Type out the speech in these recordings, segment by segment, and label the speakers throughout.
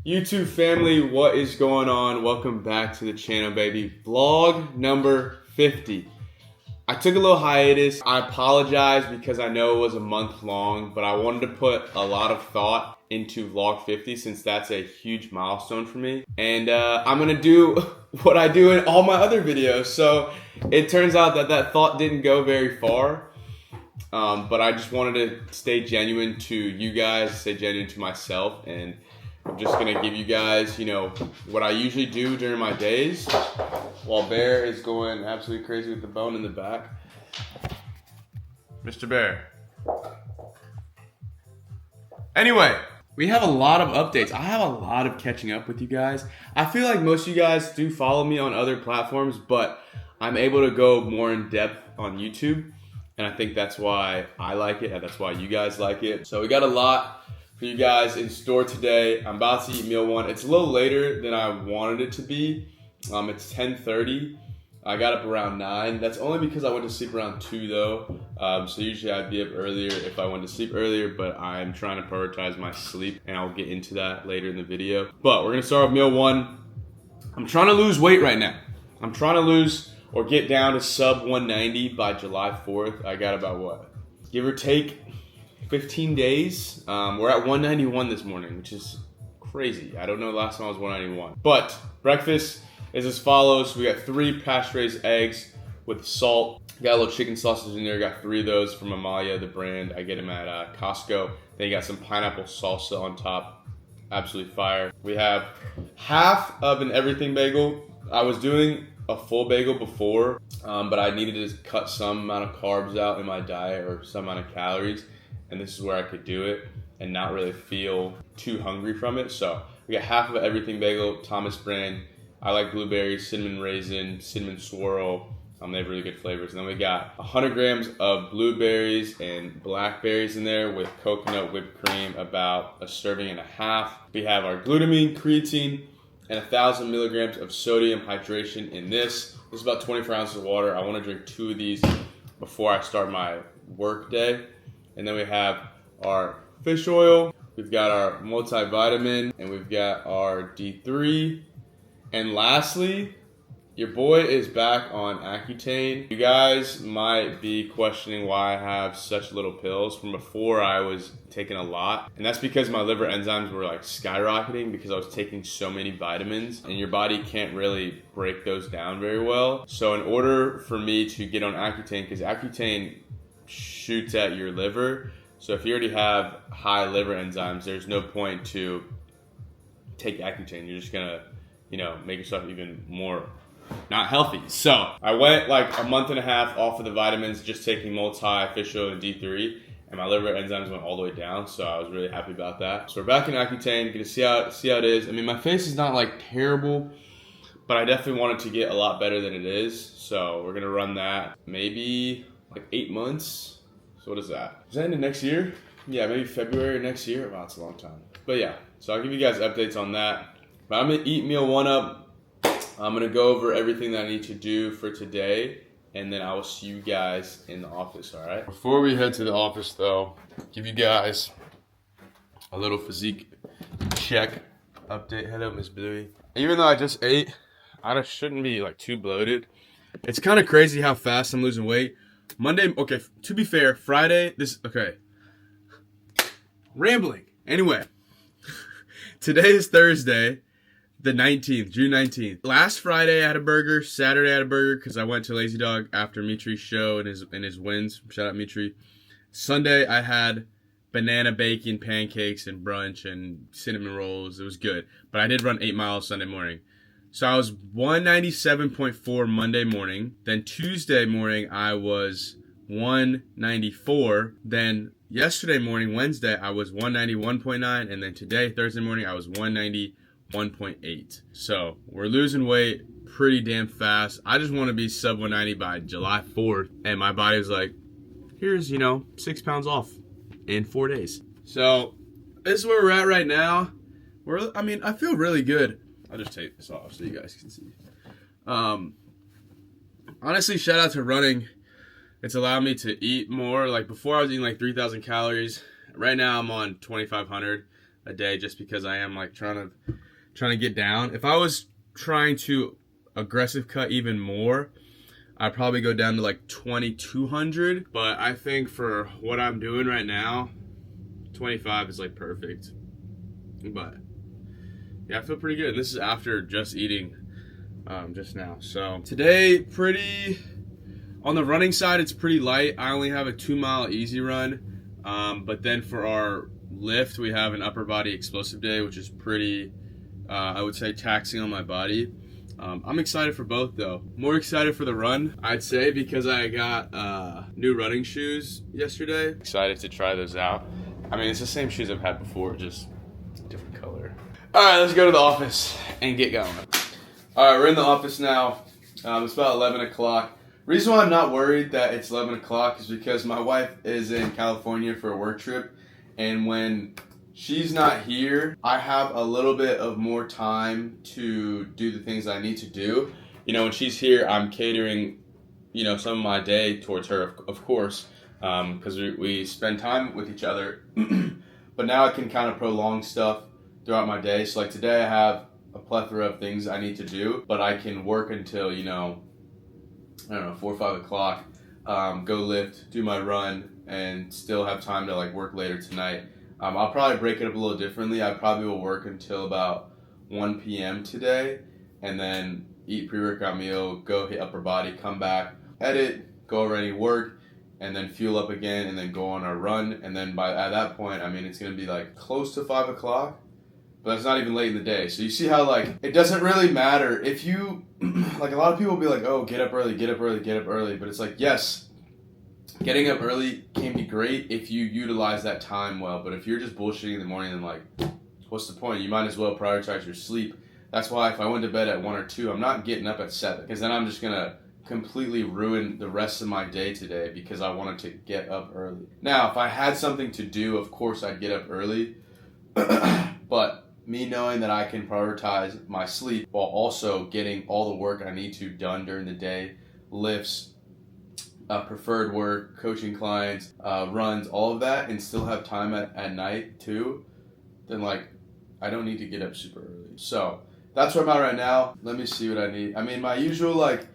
Speaker 1: YouTube family, what is going on? Welcome back to the channel, baby. Vlog number 50. I took a little hiatus. I apologize because I know it was a month long, but I wanted to put a lot of thought into vlog 50 since that's a huge milestone for me. And I'm gonna do what I do in all my other videos. So it turns out that that thought didn't go very far. But I just wanted to stay genuine to you guys, stay genuine to myself, and I'm just gonna give you guys, what I usually do during my days while Bear is going absolutely crazy with the bone in the back. Mr. Bear. Anyway, we have a lot of updates. I have a lot of catching up with you guys. I feel like most of you guys do follow me on other platforms, but I'm able to go more in depth on YouTube. And I think that's why I like it, and that's why you guys like it. So we got a lot for you guys in store today. I'm about to eat meal one. It's a little later than I wanted it to be. It's 10:30. I got up around 9. That's only because I went to sleep around 2 though. So usually I'd be up earlier if I went to sleep earlier, but I'm trying to prioritize my sleep, and I'll get into that later in the video. But we're gonna start with meal one. I'm trying to lose weight right now. I'm trying to lose or get down to sub 190 by July 4th. I got about what? Give or take 15 days. We're at 191 this morning, which is crazy. I don't know the last time I was 191. But breakfast is as follows. We got 3 pasture-raised eggs with salt. Got a little chicken sausage in there. Got 3 of those from Amalia, the brand. I get them at Costco. Then you got some pineapple salsa on top. Absolutely fire. We have half of an everything bagel. I was doing a full bagel before, but I needed to cut some amount of carbs out in my diet or some amount of calories, and this is where I could do it and not really feel too hungry from it. So we got half of an everything bagel, Thomas brand. I like blueberries, cinnamon raisin, cinnamon swirl. They have really good flavors. And then we got 100 grams of blueberries and blackberries in there with coconut whipped cream, about a serving and a half. We have our glutamine, creatine, and 1,000 milligrams of sodium hydration in this. This is about 24 ounces of water. I want to drink 2 of these before I start my work day. And then we have our fish oil. We've got our multivitamin, and we've got our D3. And lastly, your boy is back on Accutane. You guys might be questioning why I have such little pills. From before, I was taking a lot. And that's because my liver enzymes were like skyrocketing because I was taking so many vitamins. And your body can't really break those down very well. So in order for me to get on Accutane, because Accutane shoots at your liver. So if you already have high liver enzymes, there's no point to take Accutane. You're just gonna, make yourself even more not healthy. So I went like a month and a half off of the vitamins, just taking multi, fish oil, and D3, and my liver enzymes went all the way down. So I was really happy about that. So we're back in Accutane, gonna see how it is. I mean, my face is not like terrible, but I definitely want it to get a lot better than it is. So we're gonna run that maybe like 8 months. So what is that? Is that into next year? Yeah, maybe February next year. Wow, it's a long time. But yeah, so I'll give you guys updates on that. But I'm gonna eat meal one up. I'm gonna go over everything that I need to do for today, and then I will see you guys in the office, all right? Before we head to the office though, give you guys a little physique check update. Hello, Miss Bluey. Even though I just ate, I just shouldn't be like too bloated. It's kind of crazy how fast I'm losing weight. Monday, okay, to be fair, Friday, rambling. Anyway, today is Thursday, the 19th, June 19th. Last Friday I had a burger. Saturday I had a burger because I went to Lazy Dog after Mitri's show and his wins. Shout out Mitri. Sunday I had banana bacon pancakes and brunch and cinnamon rolls. It was good. But I did run 8 miles Sunday morning. So I was 197.4 Monday morning. Then Tuesday morning I was 194. Then yesterday morning, Wednesday, I was 191.9. And then today, Thursday morning, I was 190.8. So we're losing weight pretty damn fast. I just want to be sub 190 by July 4th. And my body was like, here's, 6 pounds off in 4 days. So this is where we're at right now. I feel really good. I'll just take this off so you guys can see. Honestly, shout out to running. It's allowed me to eat more. Like before I was eating like 3,000 calories. Right now I'm on 2,500. a day just because I am like trying to get down. If I was trying to aggressive cut even more, I'd probably go down to like 2,200. But I think for what I'm doing right now, 25 is like perfect. But yeah, I feel pretty good. This is after just eating just now. So today, pretty on the running side, it's pretty light. I only have a 2-mile easy run. But then for our lift, we have an upper body explosive day, which is pretty, I would say, taxing on my body. I'm excited for both though. More excited for the run, I'd say, because I got new running shoes yesterday. Excited to try those out. I mean, it's the same shoes I've had before, just different color. All right, let's go to the office and get going. All right, we're in the office now. It's about 11 o'clock. Reason why I'm not worried that it's 11 o'clock is because my wife is in California for a work trip, and when she's not here, I have a little bit of more time to do the things I need to do. You know, when she's here, I'm catering, you know, some of my day towards her, of course, because we spend time with each other. But now I can kind of prolong stuff throughout my day. So like today I have a plethora of things I need to do, but I can work until, you know, I don't know, 4 or 5 o'clock, go lift, do my run, and still have time to like work later tonight. I'll probably break it up a little differently. I probably will work until about 1 p.m. today, and then eat pre-workout meal, go hit upper body, come back, edit, go over any work, and then fuel up again, and then go on our run. And then at that point, I mean, it's going to be like close to 5 o'clock, but it's not even late in the day. So you see how like it doesn't really matter if you, like a lot of people will be like, oh, get up early, get up early, get up early. But it's like, yes, getting up early can be great if you utilize that time well, but if you're just bullshitting in the morning, then like, what's the point? You might as well prioritize your sleep. That's why if I went to bed at 1 or 2, I'm not getting up at 7, because then I'm just gonna completely ruin the rest of my day today because I wanted to get up early. Now, if I had something to do, of course I'd get up early, but me knowing that I can prioritize my sleep while also getting all the work I need to done during the day, lifts, preferred work, coaching clients, runs, all of that, and still have time at night too, then like I don't need to get up super early. So that's where I'm at right now. Let me see what I need. I mean, my usual like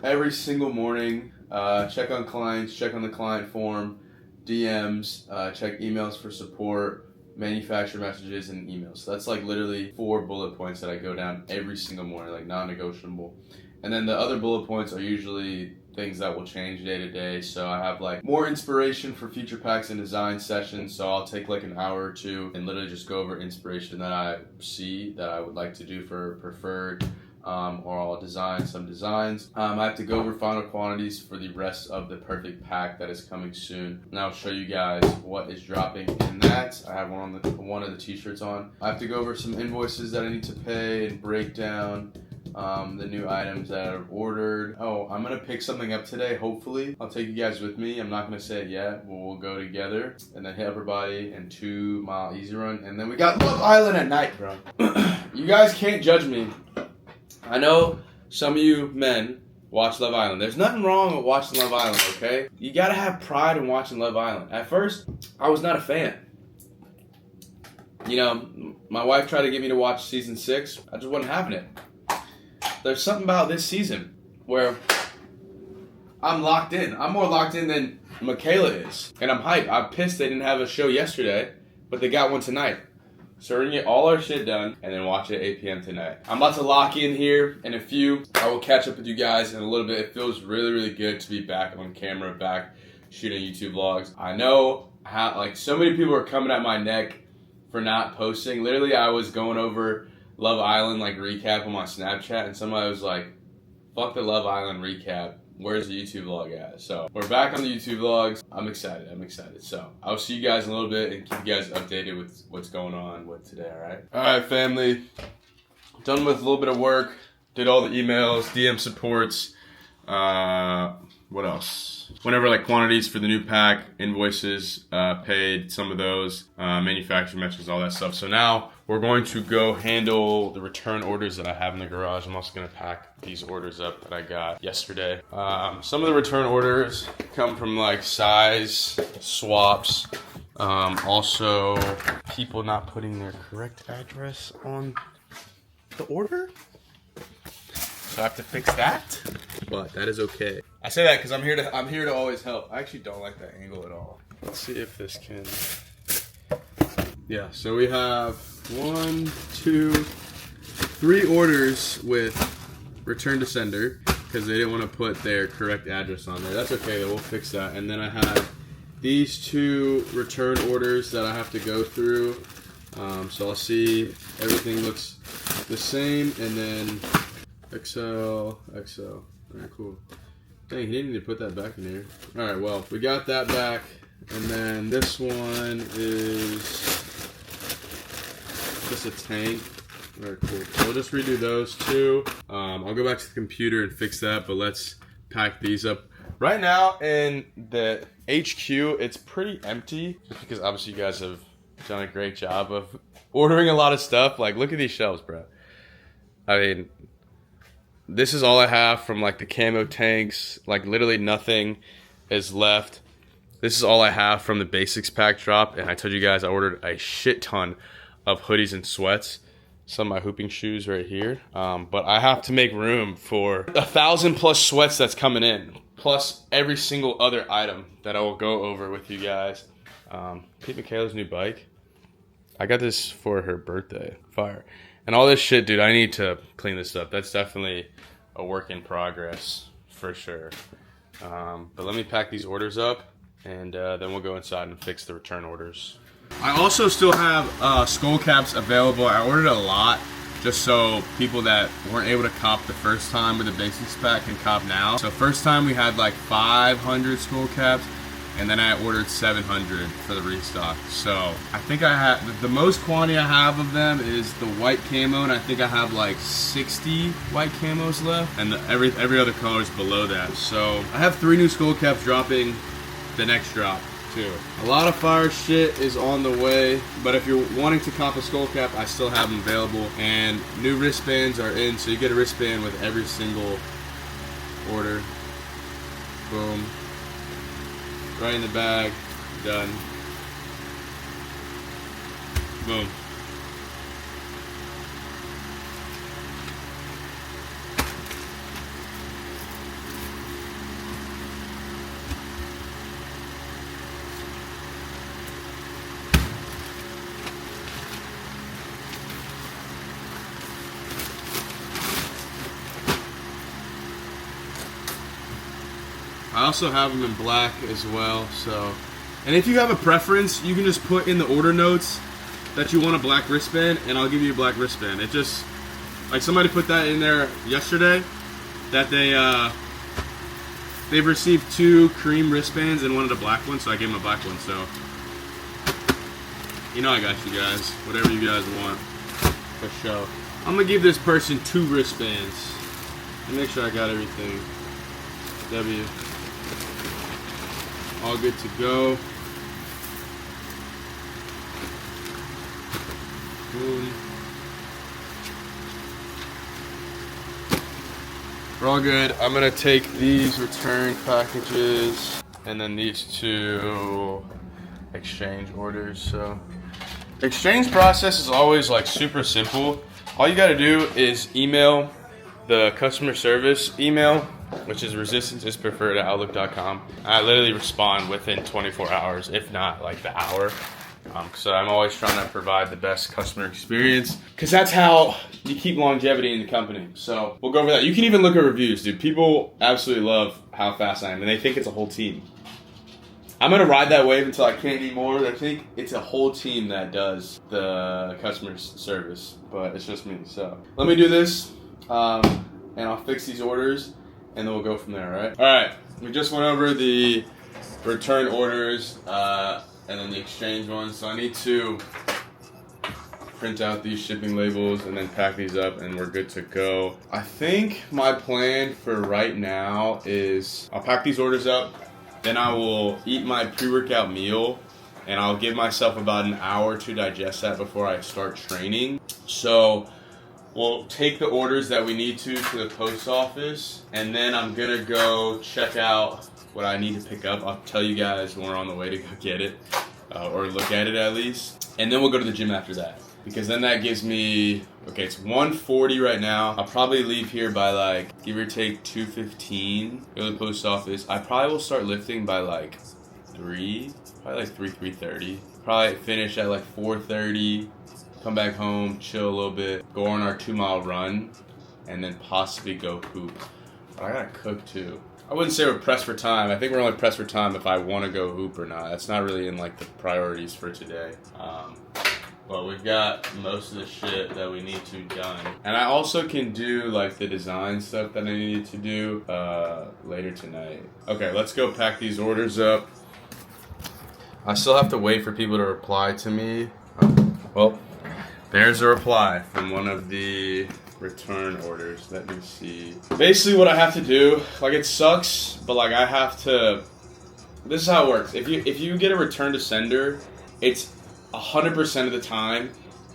Speaker 1: every single morning, check on clients, check on the client form, DMs, check emails for support, manufacturer messages, and emails. So that's like literally 4 bullet points that I go down every single morning, like non-negotiable. And then the other bullet points are usually things that will change day to day. So I have like more inspiration for future packs and design sessions. So I'll take like an hour or 2 and literally just go over inspiration that I see that I would like to do for preferred, or I'll design some designs. I have to go over final quantities for the rest of the perfect pack that is coming soon. And I'll show you guys what is dropping in that. I have one of the t-shirts on. I have to go over some invoices that I need to pay and break down the new items that I've ordered. Oh, I'm gonna pick something up today, hopefully. I'll take you guys with me. I'm not gonna say it yet, but we'll go together. And then hit upper body and 2-mile easy run. And then we got Love Island at night, bro. You guys can't judge me. I know some of you men watch Love Island. There's nothing wrong with watching Love Island, okay? You gotta have pride in watching Love Island. At first, I was not a fan. You know, my wife tried to get me to watch season 6. I just wasn't having it. There's something about this season where I'm locked in. I'm more locked in than Michaela is. And I'm hyped. I'm pissed they didn't have a show yesterday, but they got one tonight. So we're gonna get all our shit done and then watch it at 8 p.m. tonight. I'm about to lock in here in a few. I will catch up with you guys in a little bit. It feels really, really good to be back on camera, back shooting YouTube vlogs. I know how, like, so many people are coming at my neck for not posting. Literally, I was going over Love Island, like, recap on my Snapchat, and somebody was like, fuck the Love Island recap. Where's the YouTube vlog at? So we're back on the YouTube vlogs. I'm excited. So I'll see you guys in a little bit and keep you guys updated with what's going on with today, all right? All right, family. Done with a little bit of work. Did all the emails, DM supports. What else? Whenever like quantities for the new pack, invoices, paid, some of those, manufacturer messages, all that stuff. So now we're going to go handle the return orders that I have in the garage. I'm also going to pack these orders up that I got yesterday. Some of the return orders come from like size swaps Also, people not putting their correct address on the order. So I have to fix that, but that is okay. I say that because I'm here to always help. I actually don't like that angle at all. Let's see if this can. Yeah, so we have 1, 2, 3 orders with return to sender because they didn't want to put their correct address on there. That's okay, though. We'll fix that. And then I have these 2 return orders that I have to go through. So I'll see everything looks the same, and then XL. All right, cool. Dang, he didn't need to put that back in here. All right, well, we got that back, and then this one is just a tank. All right, cool. So we'll just redo those 2. I'll go back to the computer and fix that, but let's pack these up. Right now in the HQ, it's pretty empty, just because obviously you guys have done a great job of ordering a lot of stuff. Like, look at these shelves, bro. I mean, this is all I have from like the camo tanks. Like, literally nothing is left. This is all I have from the basics pack drop, and I told you guys I ordered a shit ton of hoodies and sweats. Some of my hooping shoes right here. But I have to make room for 1,000+ sweats that's coming in, plus every single other item that I will go over with you guys. Pete Michaela's new bike. I got this for her birthday. Fire. And all this shit, dude, I need to clean this up. That's definitely a work in progress, for sure. But let me pack these orders up, and then we'll go inside and fix the return orders. I also still have skull caps available. I ordered a lot just so people that weren't able to cop the first time with the basics pack can cop now. So first time we had like 500 skull caps, and then I ordered 700 for the restock. So I think I have the most quantity I have of them is the white camo, and I think I have like 60 white camos left, and every other color is below that. So I have 3 new skull caps dropping the next drop too. A lot of fire shit is on the way, but if you're wanting to cop a skull cap, I still have them available, and new wristbands are in, so you get a wristband with every single order. Boom. Right in the bag. Done. Boom. I also have them in black as well, so. And if you have a preference, you can just put in the order notes that you want a black wristband, and I'll give you a black wristband. It just, like somebody put that in there yesterday, that they've received 2 cream wristbands and wanted a black one, so I gave them a black one, so. You know I got you guys, whatever you guys want, for sure. I'm gonna give this person 2 wristbands. And make sure I got everything. W. All good to go. Boom. We're all good. I'm gonna take these return packages and then these 2 exchange orders. So exchange process is always like super simple. All you gotta do is email the customer service email, which is resistanceispreferred@outlook.com. I literally respond within 24 hours, if not like the hour. So I'm always trying to provide the best customer experience, because that's how you keep longevity in the company. So we'll go over that. You can even look at reviews, dude. People absolutely love how fast I am, and they think it's a whole team. I'm gonna ride that wave until I can't anymore. I think it's a whole team that does the customer service, but it's just me. So let me do this, and I'll fix these orders, and then we'll go from there, all right? All right, we just went over the return orders and then the exchange ones. So I need to print out these shipping labels and then pack these up, and we're good to go. I think my plan for right now is I'll pack these orders up, then I will eat my pre-workout meal, and I'll give myself about an hour to digest that before I start training. So we'll take the orders that we need to the post office, and then I'm gonna go check out what I need to pick up. I'll tell you guys when we're on the way to go get it. or look at it at least. And then we'll go to the gym after that. Because then that gives me, okay, it's 1:40 right now. I'll probably leave here by like, give or take 2:15. Go to the post office. I probably will start lifting by like 3, probably like 3:30. Probably finish at like 4:30. Come back home, chill a little bit, go on our 2-mile run, and then possibly go hoop. But I gotta cook too. I wouldn't say we're pressed for time. I think we're only pressed for time if I want to go hoop or not. That's not really in like the priorities for today. But we've got most of the shit that we need to done. And I also can do like the design stuff that I needed to do later tonight. Okay, let's go pack these orders up. I still have to wait for people to reply to me. Well, there's a reply from one of the return orders. Let me see. Basically what I have to do, like it sucks, but like I have to, this is how it works. If you get a return to sender, it's 100% of the time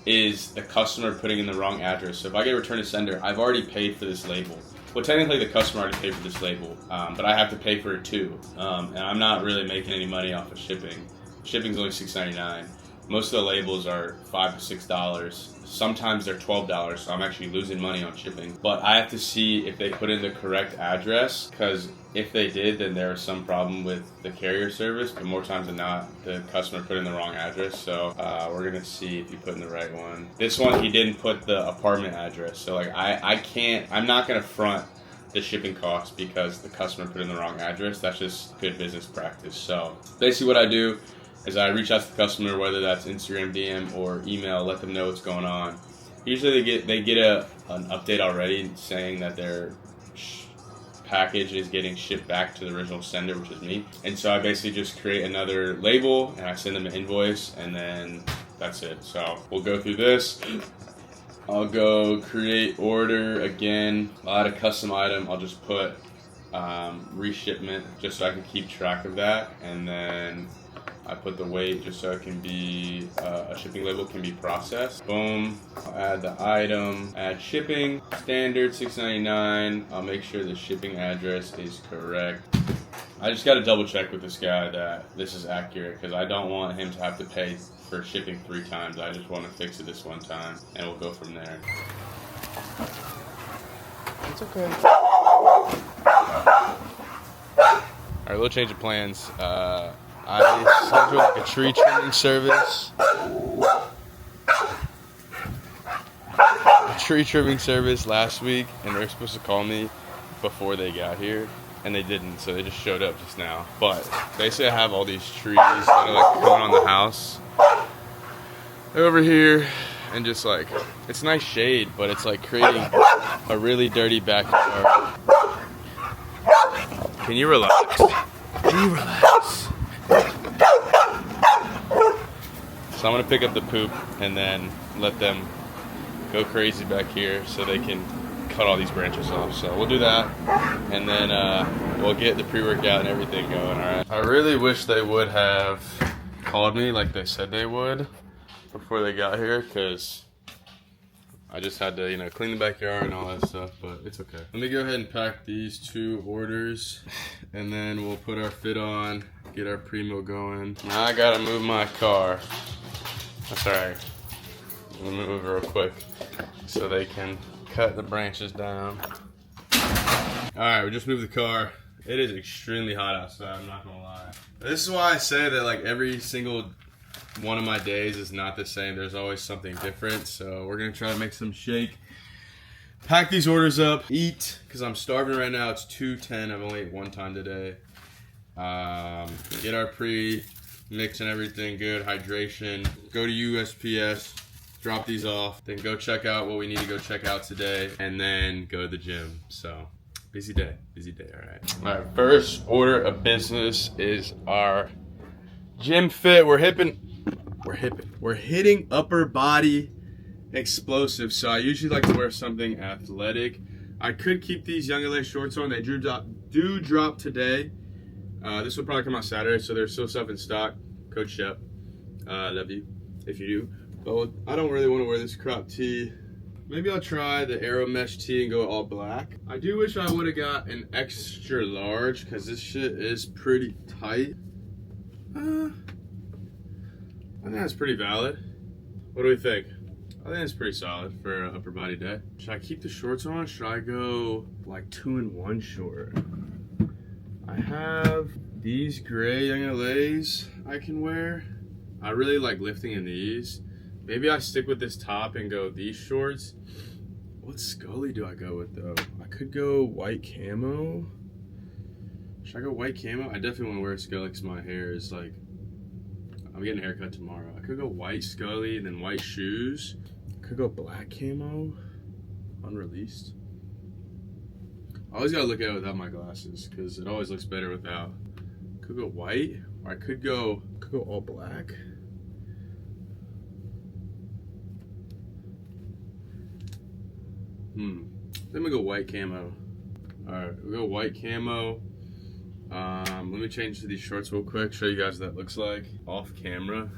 Speaker 1: is the customer putting in the wrong address. So if I get a return to sender, I've already paid for this label. Well, technically the customer already paid for this label, but I have to pay for it too. And I'm not really making any money off of shipping. Shipping's only $6.99. Most of the labels are $5 to $6. Sometimes they're $12, so I'm actually losing money on shipping. But I have to see if they put in the correct address, because if they did, then there was some problem with the carrier service. But more times than not, the customer put in the wrong address. So we're gonna see if he put in the right one. This one, he didn't put the apartment address. So like I'm not gonna front the shipping costs because the customer put in the wrong address. That's just good business practice. So basically what I do is I reach out to the customer, whether that's Instagram DM or email, let them know what's going on. Usually they get an update already saying that their package is getting shipped back to the original sender, which is me. And so I basically just create another label and I send them an invoice, and then that's it. So we'll go through this. I'll go create order again, add a custom item. I'll just put reshipment just so I can keep track of that, and then I put the weight just so it can be, a shipping label can be processed. Boom, I'll add the item, add shipping, standard $6.99. I'll make sure the shipping address is correct. I just gotta double check with this guy that this is accurate, because I don't want him to have to pay for shipping 3 times. I just want to fix it this one time, and we'll go from there. It's okay. Alright, little change of plans. I scheduled like a tree trimming service. A tree trimming service last week, and they were supposed to call me before they got here, and they didn't, so they just showed up just now. But basically I have all these trees that are like coming on the house over here, and just like, it's nice shade, but it's like creating a really dirty backyard. Can you relax? Can you relax? So I'm gonna pick up the poop and then let them go crazy back here so they can cut all these branches off. So we'll do that, and then we'll get the pre-workout and everything going. All right. I really wish they would have called me like they said they would before they got here, because I just had to, you know, clean the backyard and all that stuff, but it's okay. Let me go ahead and pack these 2 orders, and then we'll put our fit on, get our pre-meal going. Now I gotta move my car. That's alright. Let me move it real quick so they can cut the branches down. Alright, we just moved the car. It is extremely hot outside, I'm not gonna lie. This is why I say that like every single one of my days is not the same. There's always something different. So we're gonna try to make some shake, pack these orders up, eat, because I'm starving right now. It's 2:10. I've only ate 1 time today. Get our pre-mix and everything good, hydration. Go to USPS, drop these off, then go check out what we need to go check out today, and then go to the gym. So busy day, all right. All right, first order of business is our gym fit. We're hitting upper body explosive. So I usually like to wear something athletic. I could keep these Young LA shorts on. They do drop today. This will probably come out Saturday, so there's still stuff in stock. Code Shep. Love you if you do. But I don't really want to wear this crop tee. Maybe I'll try the Arrow mesh tee and go all black. I do wish I would have got an extra large, because this shit is pretty tight. think that's pretty valid. What do we think? I think it's pretty solid for an upper body day. Should I keep the shorts on? Should I go like 2-in-1 short? I have these gray Young LAs I can wear. I really like lifting in these. Maybe I stick with this top and go these shorts. What Scully do I go with though? I could go white camo. Should I go white camo? I definitely want to wear Scully because my hair is like, I'm getting a haircut tomorrow. I could go white Scully, then white shoes. I could go black camo, unreleased. I always gotta look at it without my glasses because it always looks better without. Could go white, or I could go all black. Let me go white camo. All right, we'll go white camo. Let me change to these shorts real quick, show you guys what that looks like off camera.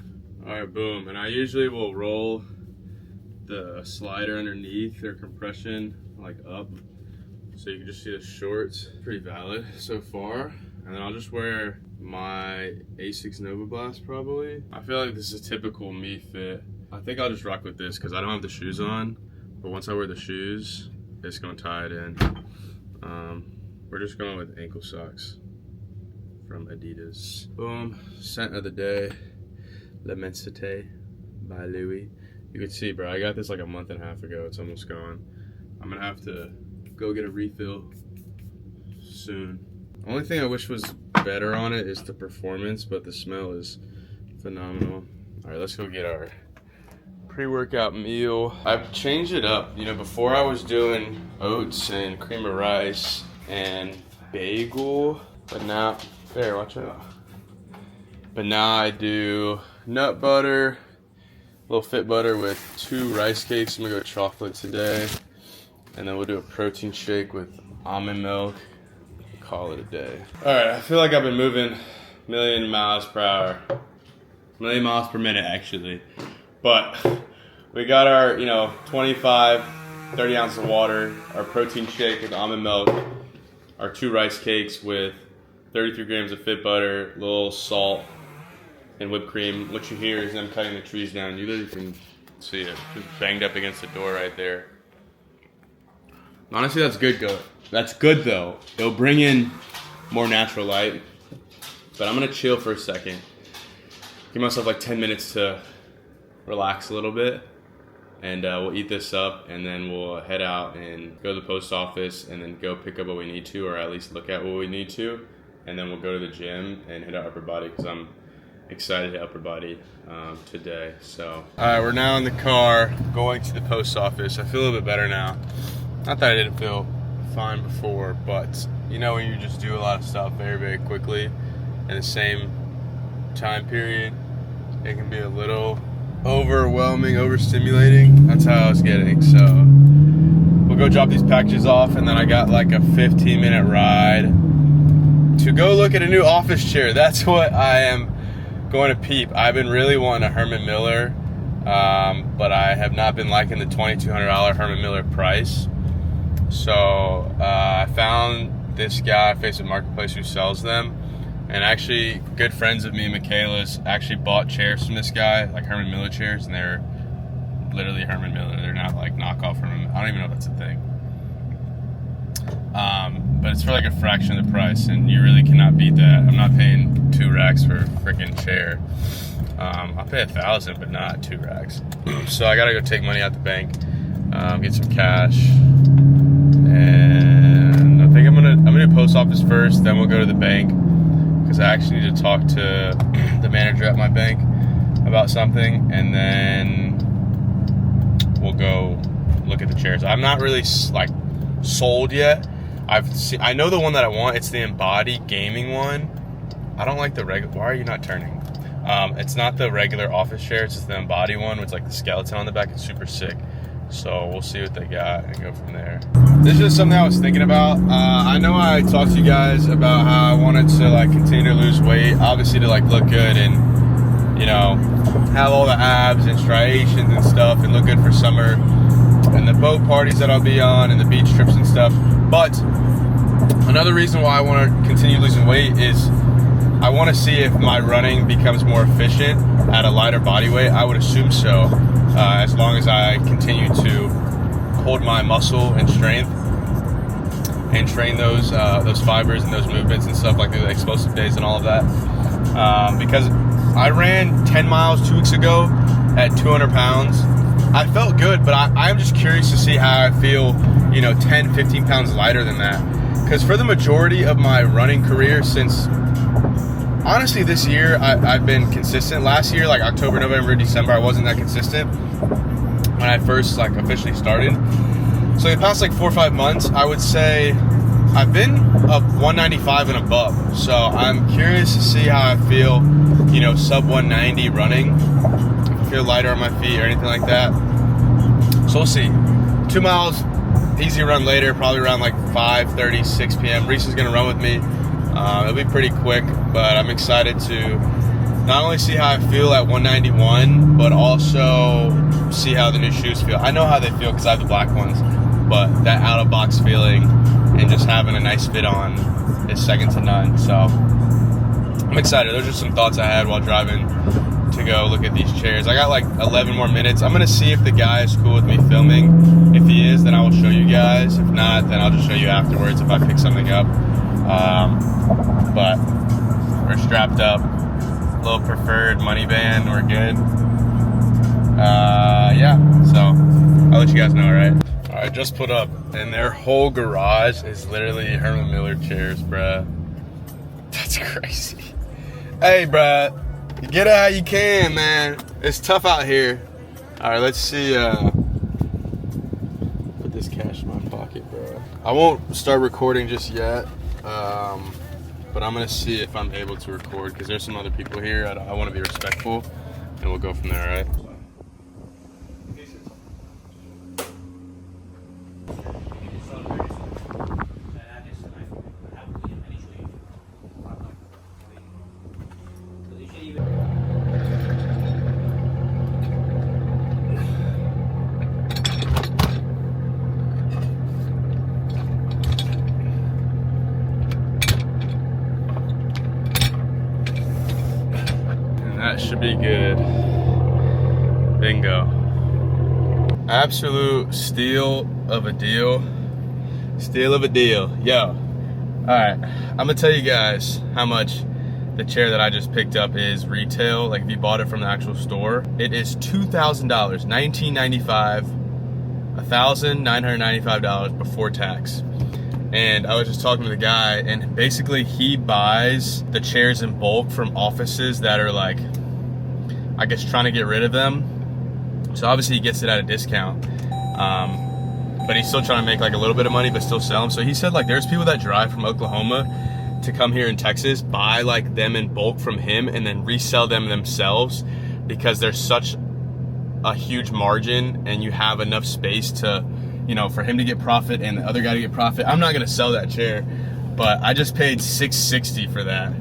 Speaker 1: All right, boom. And I usually will roll the slider underneath or compression like up, so you can just see the shorts. Pretty valid so far. And then I'll just wear my Asics Nova Blast probably. I feel like this is a typical me fit. I think I'll just rock with this because I don't have the shoes on, but once I wear the shoes, it's gonna tie it in. We're just going with ankle socks from Adidas. Boom, scent of the day, L'Immensité by Louis. You can see, bro, I got this like a month and a half ago. It's almost gone. I'm gonna have to go get a refill soon. Only thing I wish was better on it is the performance, but the smell is phenomenal. All right, let's go get our pre-workout meal. I've changed it up. You know, before I was doing oats and cream of rice and bagel, but now, there, watch out. But now I do nut butter, a little fit butter with 2 rice cakes. I'm gonna go chocolate today. And then we'll do a protein shake with almond milk. Call it a day. All right, I feel like I've been moving a million miles per hour. A million miles per minute, actually. But we got our, 25, 30 ounces of water, our protein shake with almond milk, our 2 rice cakes with 33 grams of fit butter, a little salt, and whipped cream. What you hear is them cutting the trees down. You literally can see it. Just banged up against the door right there. Honestly, that's good, That's good, though. It'll bring in more natural light. But I'm going to chill for a second. Give myself like 10 minutes to relax a little bit. And we'll eat this up, and then we'll head out and go to the post office and then go pick up what we need to, or at least look at what we need to. And then we'll go to the gym and hit our upper body because I'm excited to upper body today. So, all right, we're now in the car going to the post office. I feel a little bit better now. Not that I didn't feel fine before, but when you just do a lot of stuff very, very quickly in the same time period, it can be a little overwhelming, overstimulating. That's how I was getting. So we'll go drop these packages off, and then I got like a 15-minute ride to go look at a new office chair. That's what I am going to peep. I've been really wanting a Herman Miller, but I have not been liking the $2,200 Herman Miller price. So I found this guy on Facebook Marketplace who sells them, and actually good friends of me, Michaela's, actually bought chairs from this guy, like Herman Miller chairs, and they're literally Herman Miller. They're not like knockoff Herman. I don't even know if that's a thing. But it's for like a fraction of the price, and you really cannot beat that. I'm not paying 2 racks for a freaking chair. I'll pay $1,000, but not 2 racks. So I gotta go take money out the bank, get some cash, and I think I'm gonna do post office first. Then we'll go to the bank because I actually need to talk to the manager at my bank about something, and then we'll go look at the chairs. I'm not really like sold yet. I know the one that I want. It's the Embody gaming one. I don't like the regular. Why are you not turning? It's not the regular office chair. It's just the Embody one with like the skeleton on the back. It's super sick. So we'll see what they got and go from there. This is something I was thinking about. I know I talked to you guys about how I wanted to like continue to lose weight, obviously to like look good and have all the abs and striations and stuff and look good for summer and the boat parties that I'll be on and the beach trips and stuff. But another reason why I want to continue losing weight is I want to see if my running becomes more efficient at a lighter body weight. I would assume so, as long as I continue to hold my muscle and strength and train those fibers and those movements and stuff, like the explosive days and all of that. Because I ran 10 miles 2 weeks ago at 200 pounds. I felt good, but I'm just curious to see how I feel, 10, 15 pounds lighter than that. Because for the majority of my running career, since honestly this year, I've been consistent. Last year, like October, November, December, I wasn't that consistent when I first officially started. So the past 4 or 5 months, I would say I've been up 195 and above. So I'm curious to see how I feel, sub 190 running. If I feel lighter on my feet or anything like that. So we'll see. 2 miles, easy run later, probably around 5:30, 6 p.m. Reese is gonna run with me. It'll be pretty quick, but I'm excited to not only see how I feel at 191, but also see how the new shoes feel. I know how they feel because I have the black ones, but that out-of-box feeling and just having a nice fit on is second to none. So I'm excited. Those are some thoughts I had while driving to go look at these chairs. I got 11 more minutes. I'm gonna see if the guy is cool with me filming. If he is, then I will show you guys. If not, then I'll just show you afterwards if I pick something up. But we're strapped up. Little preferred money band. We're good. Yeah. So I'll let you guys know. All right. All right. Just put up, and their whole garage is literally Herman Miller chairs, bruh. That's crazy. Hey, bruh. Get it how you can, man. It's tough out here. All right, let's see. Put this cash in my pocket, bro. I won't start recording just yet, but I'm gonna see if I'm able to record because there's some other people here. I want to be respectful, and we'll go from there. All right. That should be good. Bingo. Absolute steal of a deal. Steal of a deal. Yo. Alright. I'm gonna tell you guys how much the chair that I just picked up is retail. If you bought it from the actual store. It is $2,000. $1,995. $1,995 before tax. And I was just talking to the guy, and basically he buys the chairs in bulk from offices that are I guess trying to get rid of them. So obviously he gets it at a discount, but he's still trying to make a little bit of money, but still sell them. So he said there's people that drive from Oklahoma to come here in Texas, buy them in bulk from him, and then resell them themselves because there's such a huge margin, and you have enough space to, for him to get profit and the other guy to get profit. I'm not gonna sell that chair, but I just paid $660 for that,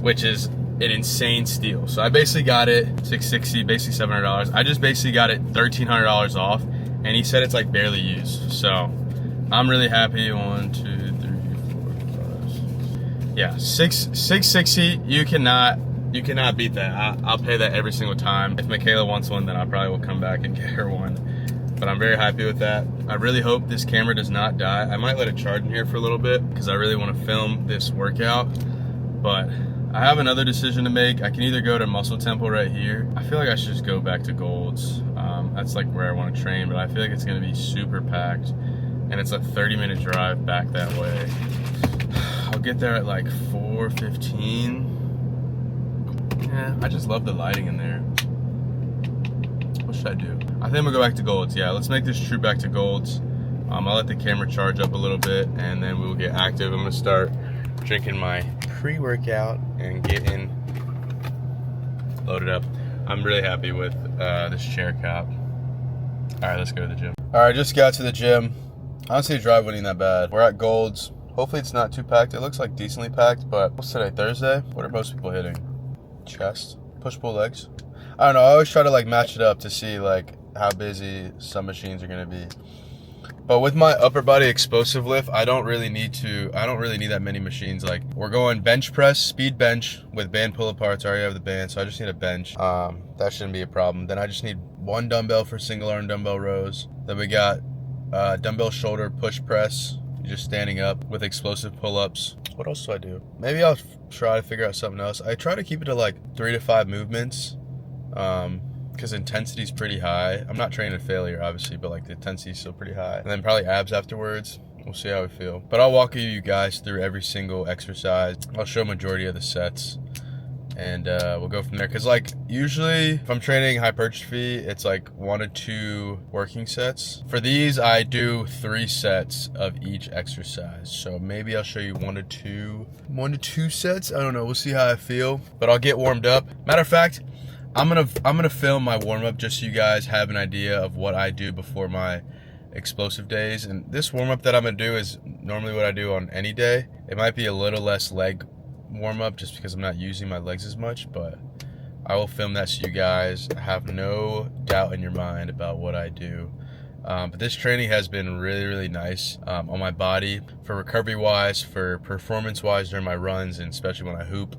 Speaker 1: which is an insane steal. So I basically got it $660, basically $700. I just basically got it $1,300 off, and he said it's barely used. So I'm really happy. 1, 2, 3, 4, 5, 6. Yeah, $660. You cannot beat that. I'll pay that every single time. If Michaela wants one, then I probably will come back and get her one. But I'm very happy with that. I really hope this camera does not die. I might let it charge in here for a little bit because I really want to film this workout. But I have another decision to make. I can either go to Muscle Temple right here. I feel like I should just go back to Gold's. That's where I want to train, but I feel like it's gonna be super packed. And it's a 30-minute drive back that way. I'll get there at 4:15. Yeah, I just love the lighting in there. What should I do? I think I'm gonna go back to Gold's. Yeah, let's make this trip back to Gold's. I'll let the camera charge up a little bit, and then we'll get active. I'm gonna start drinking my pre-workout and getting loaded up. I'm really happy with this chair cap. All right, let's go to the gym. All right, just got to the gym. Honestly, the drive wasn't that bad. We're at Gold's. Hopefully it's not too packed. It looks decently packed, but what's today, Thursday? What are most people hitting? Chest, push-pull legs. I don't know. I always try to match it up to see how busy some machines are gonna be. But with my upper body explosive lift, I don't really need that many machines. Like, we're going bench press, speed bench with band pull aparts. I already have the band, so I just need a bench. That shouldn't be a problem. Then I just need one dumbbell for single arm dumbbell rows. Then we got dumbbell shoulder push press, just standing up with explosive pull-ups. What else do I do? Maybe I'll try to figure out something else. I try to keep it to like 3 to 5 movements, because intensity is pretty high. I'm not training failure, obviously, but like the intensity is still pretty high. And then probably abs afterwards. We'll see how we feel. But I'll walk you guys through every single exercise. I'll show majority of the sets, and we'll go from there. Because like usually if I'm training hypertrophy, it's like 1 to 2 working sets. For these, I do 3 sets of each exercise. So maybe I'll show you 1 to 2 sets. I don't know. We'll see how I feel. But I'll get warmed up. Matter of fact, I'm gonna film my warm-up just so you guys have an idea of what I do before my explosive days. And this warm-up that I'm gonna do is normally what I do on any day. It might be a little less leg warm-up just because I'm not using my legs as much, but I will film that so you guys have no doubt in your mind about what I do. But this training has been really, really nice on my body, for recovery-wise, for performance-wise during my runs, and especially when I hoop.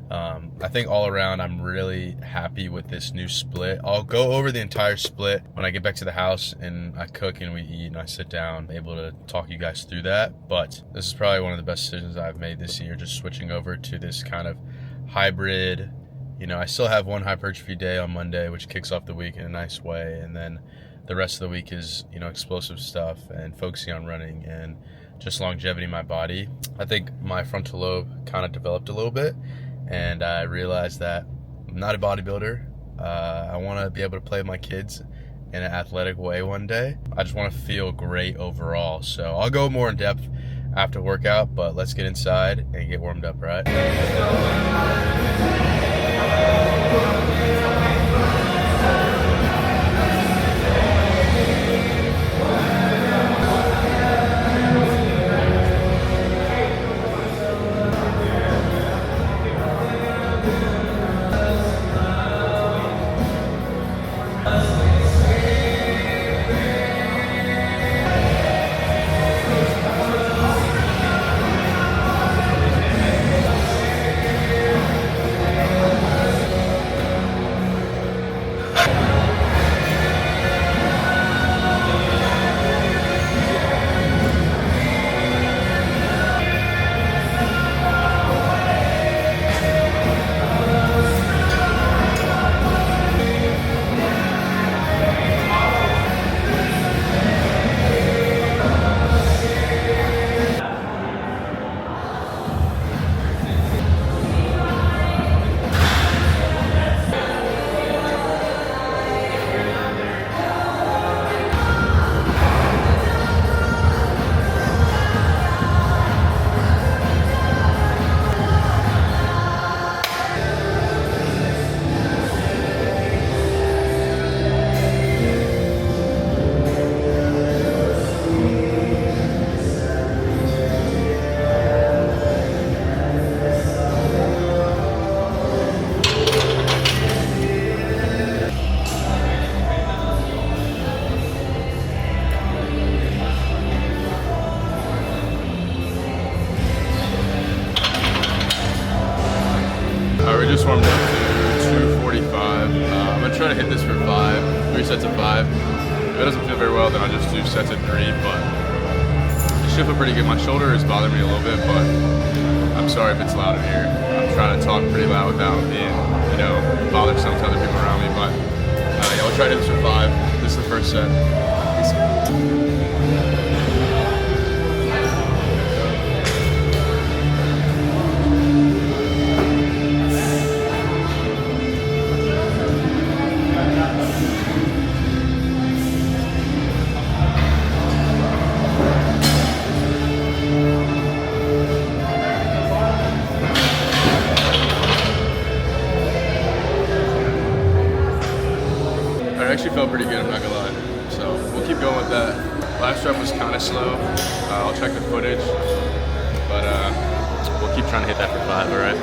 Speaker 1: I think all around I'm really happy with this new split. I'll go over the entire split when I get back to the house and I cook and we eat and I sit down, able to talk you guys through that. But this is probably one of the best decisions I've made this year, just switching over to this kind of hybrid. You know, I still have one hypertrophy day on Monday, which kicks off the week in a nice way, and then the rest of the week is, you know, explosive stuff and focusing on running and just longevity in my body. I think my frontal lobe kind of developed a little bit, and I realized that I'm not a bodybuilder. I want to be able to play with my kids in an athletic way one day. I just want to feel great overall. So I'll go more in depth after workout, but let's get inside and get warmed up, right? We just warmed up to 245. I'm gonna try to hit this for 3 sets of 5. If it doesn't feel very well, then I'll just do sets of 3, but it should feel pretty good. My shoulder is bothering me a little bit, but I'm sorry if it's loud in here. I'm trying to talk pretty loud without being, you know, bothersome to other people around me, but yeah, we'll try to hit this for 5. This is the first set. It actually felt pretty good, I'm not gonna lie. So we'll keep going with that. Last rep was kind of slow. I'll check the footage, but we'll keep trying to hit that for 5, all right?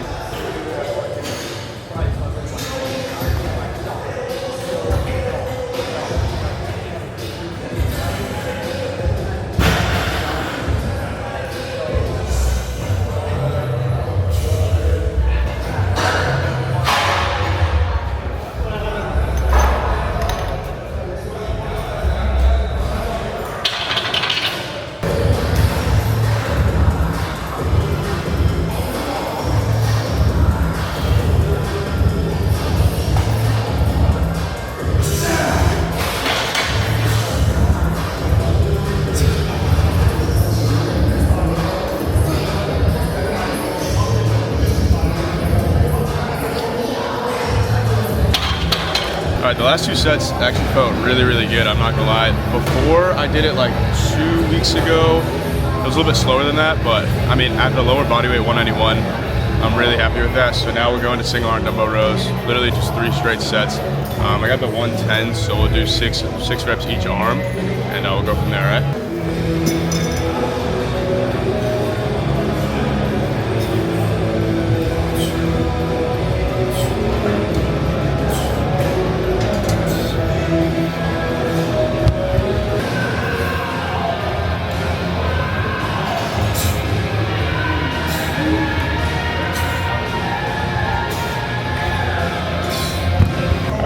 Speaker 1: Alright, the last 2 sets actually felt really, really good, I'm not gonna lie. Before I did it like 2 weeks ago, it was a little bit slower than that, but I mean, at the lower body weight, 191, I'm really happy with that. So now we're going to single arm dumbbell rows, literally just 3 straight sets. I got the 110, so we'll do six reps each arm, and we'll go from there, all right?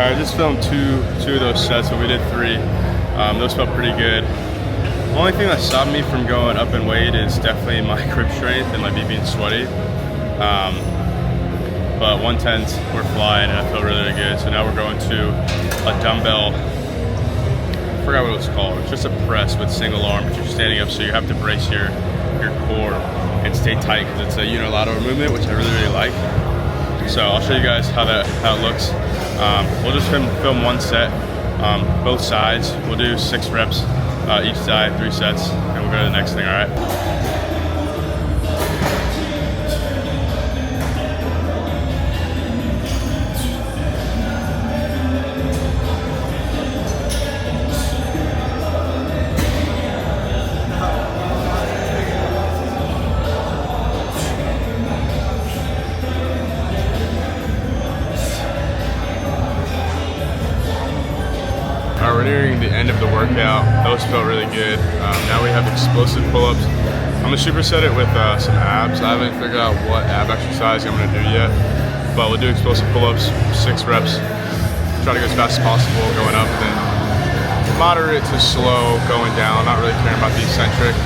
Speaker 1: I just filmed two of those sets, but we did 3. Those felt pretty good. The only thing that stopped me from going up in weight is definitely my grip strength and me being sweaty. But 110s were flying and I feel really, really good. So now we're going to a dumbbell, I forgot what it was called. It's just a press with single arm, but you're standing up, so you have to brace your core and stay tight because it's a unilateral movement, which I really, really like. So I'll show you guys how it looks. We'll just film 1 set, both sides. We'll do 6 reps each side, 3 sets, and we'll go to the next thing, all right? We're nearing the end of the workout. Those felt really good. Now we have explosive pull-ups. I'm gonna superset it with some abs. I haven't figured out what ab exercise I'm gonna do yet, but we'll do explosive pull-ups, 6 reps. Try to go as fast as possible going up, and then moderate to slow going down. Not really caring about the eccentric.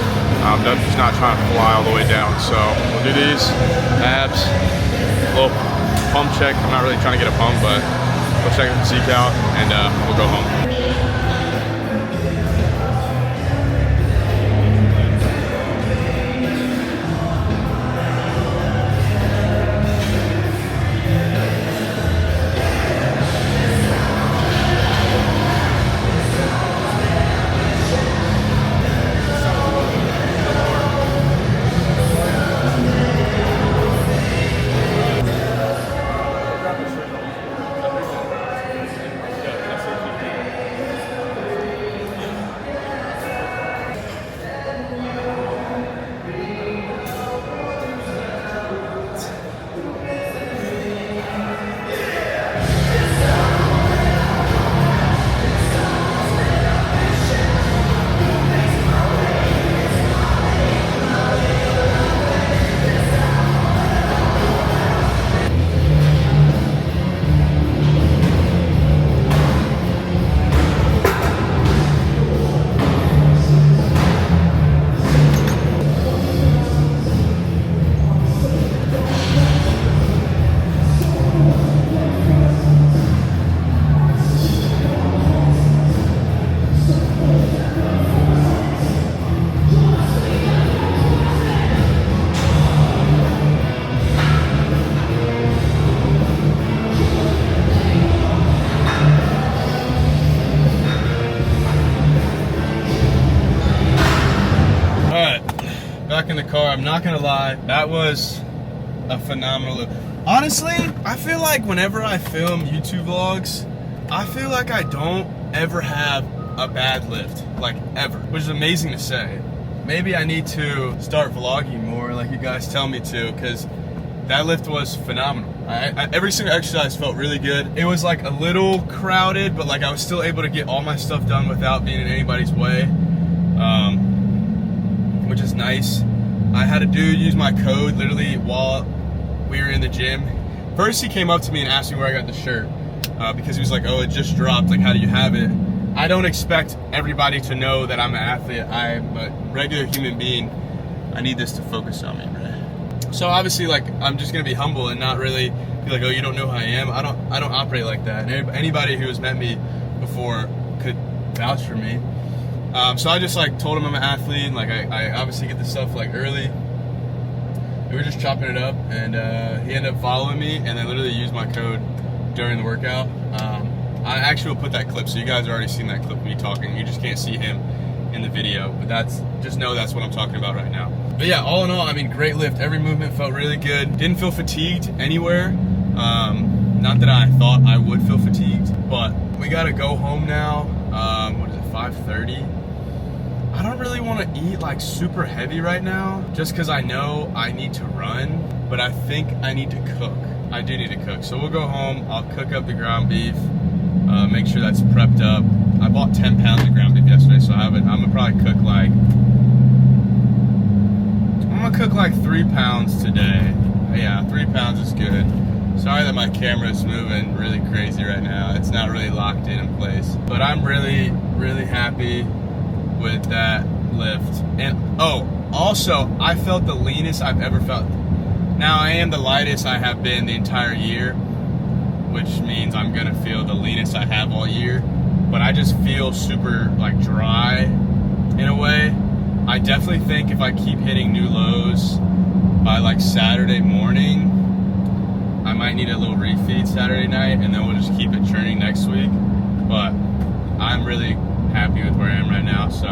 Speaker 1: Just not trying to fly all the way down. So we'll do these abs, a little pump check. I'm not really trying to get a pump, but we'll check the physique out, and we'll go home. Back in the car, I'm not gonna lie, that was a phenomenal. Honestly, I feel like whenever I film YouTube vlogs, I feel like I don't ever have a bad lift, like ever, which is amazing to say. Maybe I need to start vlogging more like you guys tell me to, because that lift was phenomenal. Every single exercise felt really good. It was like a little crowded, but like I was still able to get all my stuff done without being in anybody's way, which is nice. I had a dude use my code literally while we were in the gym. First he came up to me and asked me where I got the shirt, because he was like, oh, it just dropped, like how do you have it? I don't expect everybody to know that I'm an athlete. I'm a regular human being. I need this to focus on me, right? So obviously, like, I'm just gonna be humble and not really be like, oh, you don't know who I am. I don't operate like that. And anybody who has met me before could vouch for me. So I just like told him I'm an athlete, and like I obviously get this stuff like early. We were just chopping it up, and he ended up following me, and I literally used my code during the workout. I actually will put that clip, so you guys already seen that clip of me talking. You just can't see him in the video, but just know that's what I'm talking about right now. But yeah, all in all, I mean, great lift. Every movement felt really good. Didn't feel fatigued anywhere. Not that I thought I would feel fatigued, but we gotta go home now. What is it, 5:30? I don't really want to eat like super heavy right now, just because I know I need to run, but I think I need to cook. I do need to cook. So we'll go home, I'll cook up the ground beef, make sure that's prepped up. I bought 10 pounds of ground beef yesterday, so I'm gonna probably cook like, I'm gonna cook like 3 pounds today. Yeah, 3 pounds is good. Sorry that my camera is moving really crazy right now. It's not really locked in place, but I'm really, really happy with that lift. And oh, also, I felt the leanest I've ever felt. Now I am the lightest I have been the entire year, which means I'm gonna feel the leanest I have all year, but I just feel super like dry in a way. I definitely think if I keep hitting new lows by like Saturday morning, I might need a little refeed Saturday night, and then we'll just keep it churning next week. But I'm really happy with where I am right now, so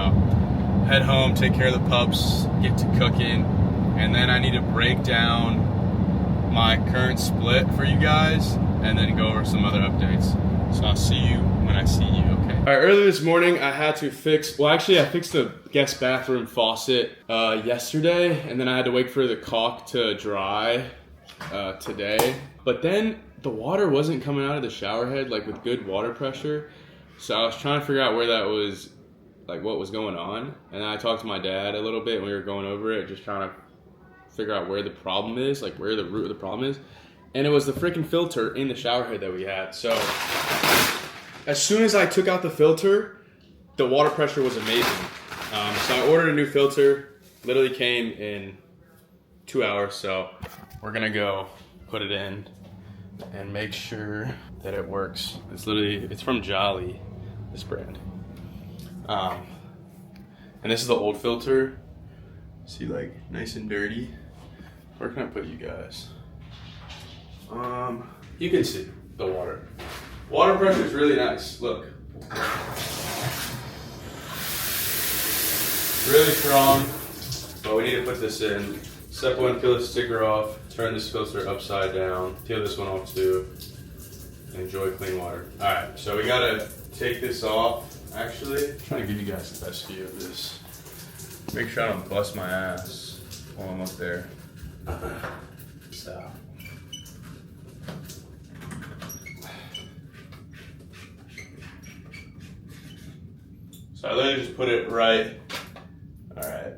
Speaker 1: head home, take care of the pups, get to cooking, and then I need to break down my current split for you guys and then go over some other updates. So I'll see you when I see you, okay? All right, earlier this morning I had to fix, well actually I fixed the guest bathroom faucet yesterday, and then I had to wait for the caulk to dry today. But then the water wasn't coming out of the shower head like with good water pressure. So I was trying to figure out where that was, like what was going on. And then I talked to my dad a little bit and we were going over it, just trying to figure out where the problem is, like where the root of the problem is. And it was the freaking filter in the shower head that we had. So as soon as I took out the filter, the water pressure was amazing. So I ordered a new filter, literally came in 2 hours. So we're gonna go put it in and make sure that it works. It's from Jolly, this brand. And this is the old filter. See, like nice and dirty. Where can I put you guys? You can see the water. Water pressure is really nice, look. Really strong, but we need to put this in. Step one, peel the sticker off, turn this filter upside down, peel this one off too, and enjoy clean water. All right, so we gotta take this off, actually. I'm trying to give you guys the best view of this. Make sure I don't bust my ass while I'm up there. Stop. So I literally just put it right. All right.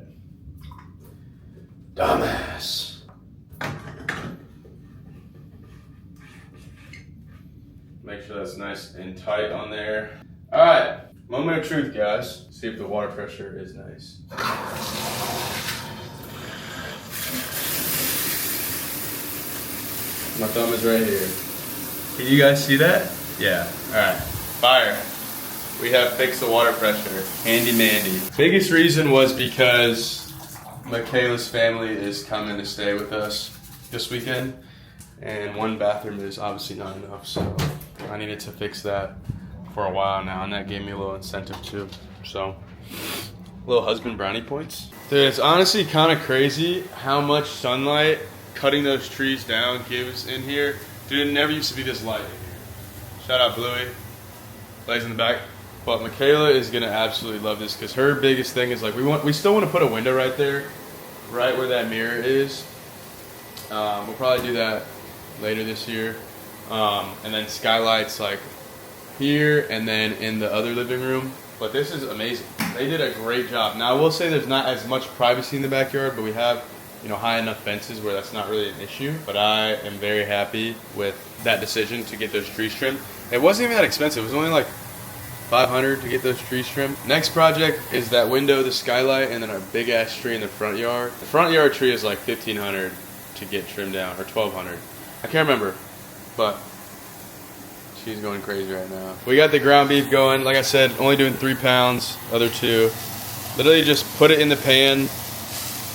Speaker 1: Dumbass. Make sure that's nice and tight on there. All right, moment of truth, guys. See if the water pressure is nice. My thumb is right here. Can you guys see that? Yeah, all right, fire. We have fixed the water pressure, handy mandy. Biggest reason was because Michaela's family is coming to stay with us this weekend, and one bathroom is obviously not enough, so I needed to fix that for a while now, and that gave me a little incentive too. So, little husband brownie points. Dude, it's honestly kind of crazy how much sunlight cutting those trees down gives in here. Dude, it never used to be this light in here. Shout out Bluey, Blaze in the back. But Michaela is gonna absolutely love this because her biggest thing is like we still want to put a window right there, right where that mirror is. We'll probably do that later this year, and then skylights like here and then in the other living room. But this is amazing. They did a great job. Now I will say there's not as much privacy in the backyard, but we have high enough fences where that's not really an issue. But I am very happy with that decision to get those trees trimmed. It wasn't even that expensive. It was only like $500 to get those trees trimmed. Next project is that window, the skylight, and then our big ass tree in the front yard. The front yard tree is like $1,500 to get trimmed down, or $1,200. I can't remember, but she's going crazy right now. We got the ground beef going. Like I said, only doing 3 pounds, other 2. Literally just put it in the pan,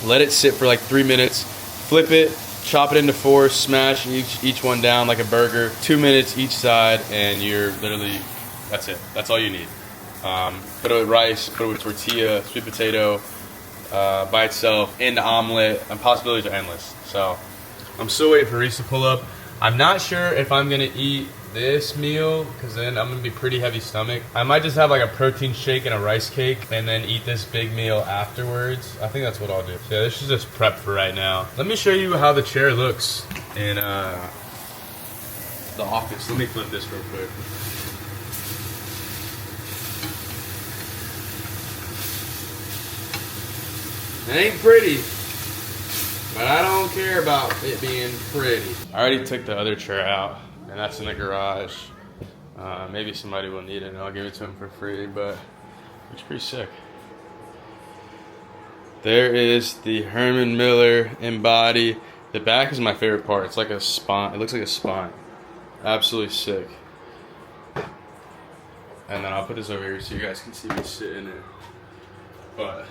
Speaker 1: let it sit for like 3 minutes, flip it, chop it into 4, smash each one down like a burger. 2 minutes each side, and you're literally, that's it. That's all you need. Put it with rice, put it with tortilla, sweet potato, by itself, into omelet, and possibilities are endless. So I'm still waiting for Reese to pull up. I'm not sure if I'm gonna eat this meal, because then I'm gonna be pretty heavy stomach. I might just have like a protein shake and a rice cake and then eat this big meal afterwards. I think that's what I'll do. So yeah, this is just prep for right now. Let me show you how the chair looks in the office. Let me flip this real quick. It ain't pretty, but I don't care about it being pretty. I already took the other chair out, and that's in the garage. Maybe somebody will need it and I'll give it to them for free, but it's pretty sick. There is the Herman Miller Embody. The back is my favorite part. It's like a spine. It looks like a spine. Absolutely sick. And then I'll put this over here so you guys can see me sit in it. But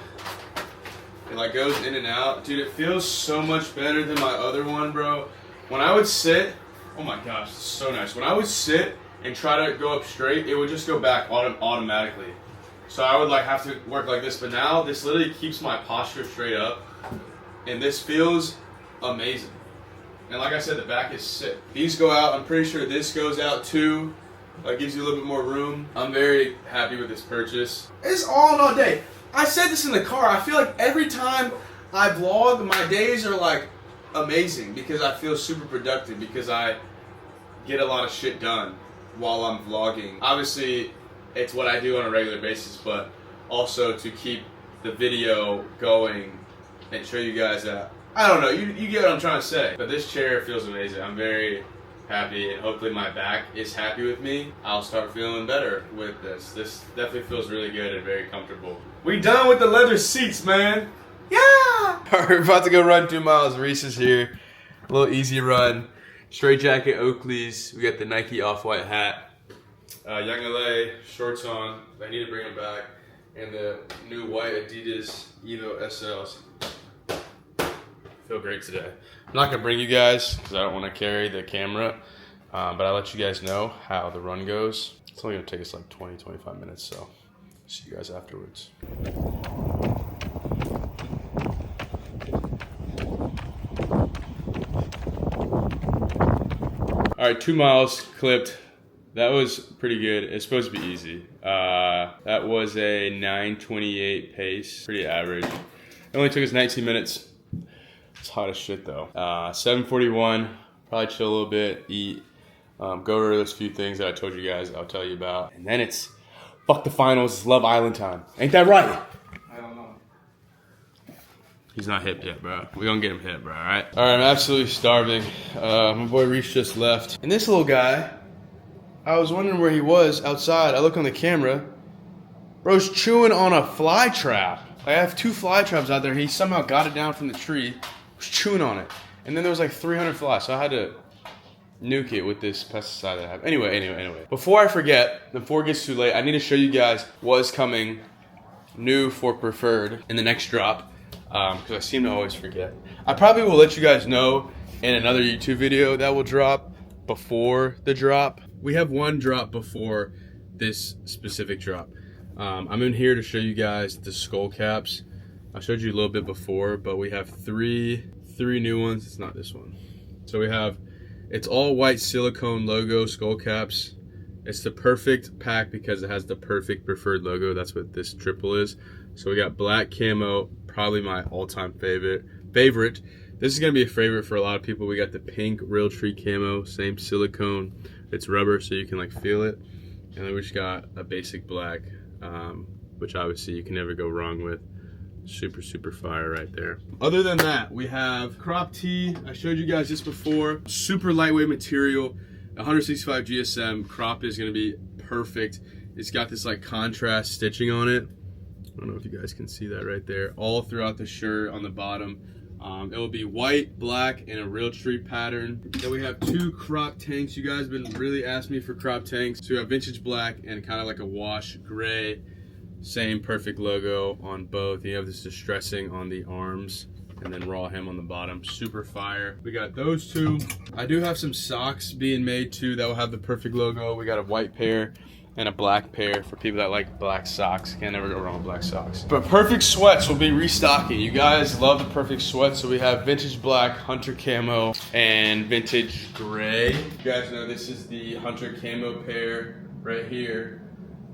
Speaker 1: it like goes in and out. Dude, it feels so much better than my other one, bro. When I would sit, oh my gosh, it's so nice. When I would sit and try to go up straight, it would just go back automatically. So I would like have to work like this, but now this literally keeps my posture straight up. And this feels amazing. And like I said, the back is sick. These go out, I'm pretty sure this goes out too. Like gives you a little bit more room. I'm very happy with this purchase. It's all in all day. I said this in the car, I feel like every time I vlog, my days are like amazing because I feel super productive because I get a lot of shit done while I'm vlogging. Obviously, it's what I do on a regular basis, but also to keep the video going and show you guys that, I don't know, you get what I'm trying to say. But this chair feels amazing. I'm very happy, and hopefully my back is happy with me. I'll start feeling better with this. This definitely feels really good and very comfortable. We done with the leather seats, man. Yeah! Alright, we're about to go run 2 miles. Reese is here. A little easy run. Straight jacket Oakleys. We got the Nike off-white hat. Young LA shorts on. I need to bring them back. And the new white Adidas Evo SLs. Feel great today. I'm not gonna bring you guys because I don't want to carry the camera, but I'll let you guys know how the run goes. It's only gonna take us like 20-25 minutes, so see you guys afterwards. All right, 2 miles clipped. That was pretty good. It's supposed to be easy. That was a 9:28 pace, pretty average. It only took us 19 minutes. It's hot as shit though. 7:41, probably chill a little bit, eat, go over those few things that I told you guys I'll tell you about. And then it's fuck the finals, it's Love Island time. Ain't that right? I don't know. He's not hip yet, bro. We gonna get him hip, bro, alright? Alright, I'm absolutely starving. My boy Reese just left. And this little guy, I was wondering where he was outside. I look on the camera. Bro's chewing on a fly trap. I have 2 fly traps out there. He somehow got it down from the tree. Was chewing on it, and then there was like 300 flies, so I had to nuke it with this pesticide that I have. Anyway, before I forget, before it gets too late, I need to show you guys what's coming new for Preferred in the next drop, because I seem to always forget. I probably will let you guys know in another YouTube video that will drop before the drop. We have one drop before this specific drop. I'm in here to show you guys the skull caps. I showed you a little bit before, but we have three new ones. It's not this one. So we have, it's all white silicone logo skull caps. It's the perfect pack because it has the perfect Preferred logo. That's what this triple is. So we got black camo, probably my all-time favorite. This is gonna be a favorite for a lot of people. We got the pink Realtree camo, same silicone. It's rubber, so you can like feel it. And then we just got a basic black, which obviously you can never go wrong with. Super fire right there. Other than that, we have crop tee. I showed you guys this before. Super lightweight material, 165 GSM. Crop is gonna be perfect. It's got this like contrast stitching on it. I don't know if you guys can see that right there. All throughout the shirt on the bottom. It will be white, black, and a Realtree pattern. Then we have 2 crop tanks. You guys have been really asking me for crop tanks. So we have vintage black and kind of like a wash gray. Same perfect logo on both. You have this distressing on the arms. and then raw hem on the bottom. Super fire. We got those two. I do have some socks being made too that will have the perfect logo. We got a white pair and a black pair for people that like black socks. Can't never go wrong with black socks. But perfect sweats will be restocking. You guys love the perfect sweats, so we have vintage black, hunter camo, and vintage gray. You guys know this is the hunter camo pair right here.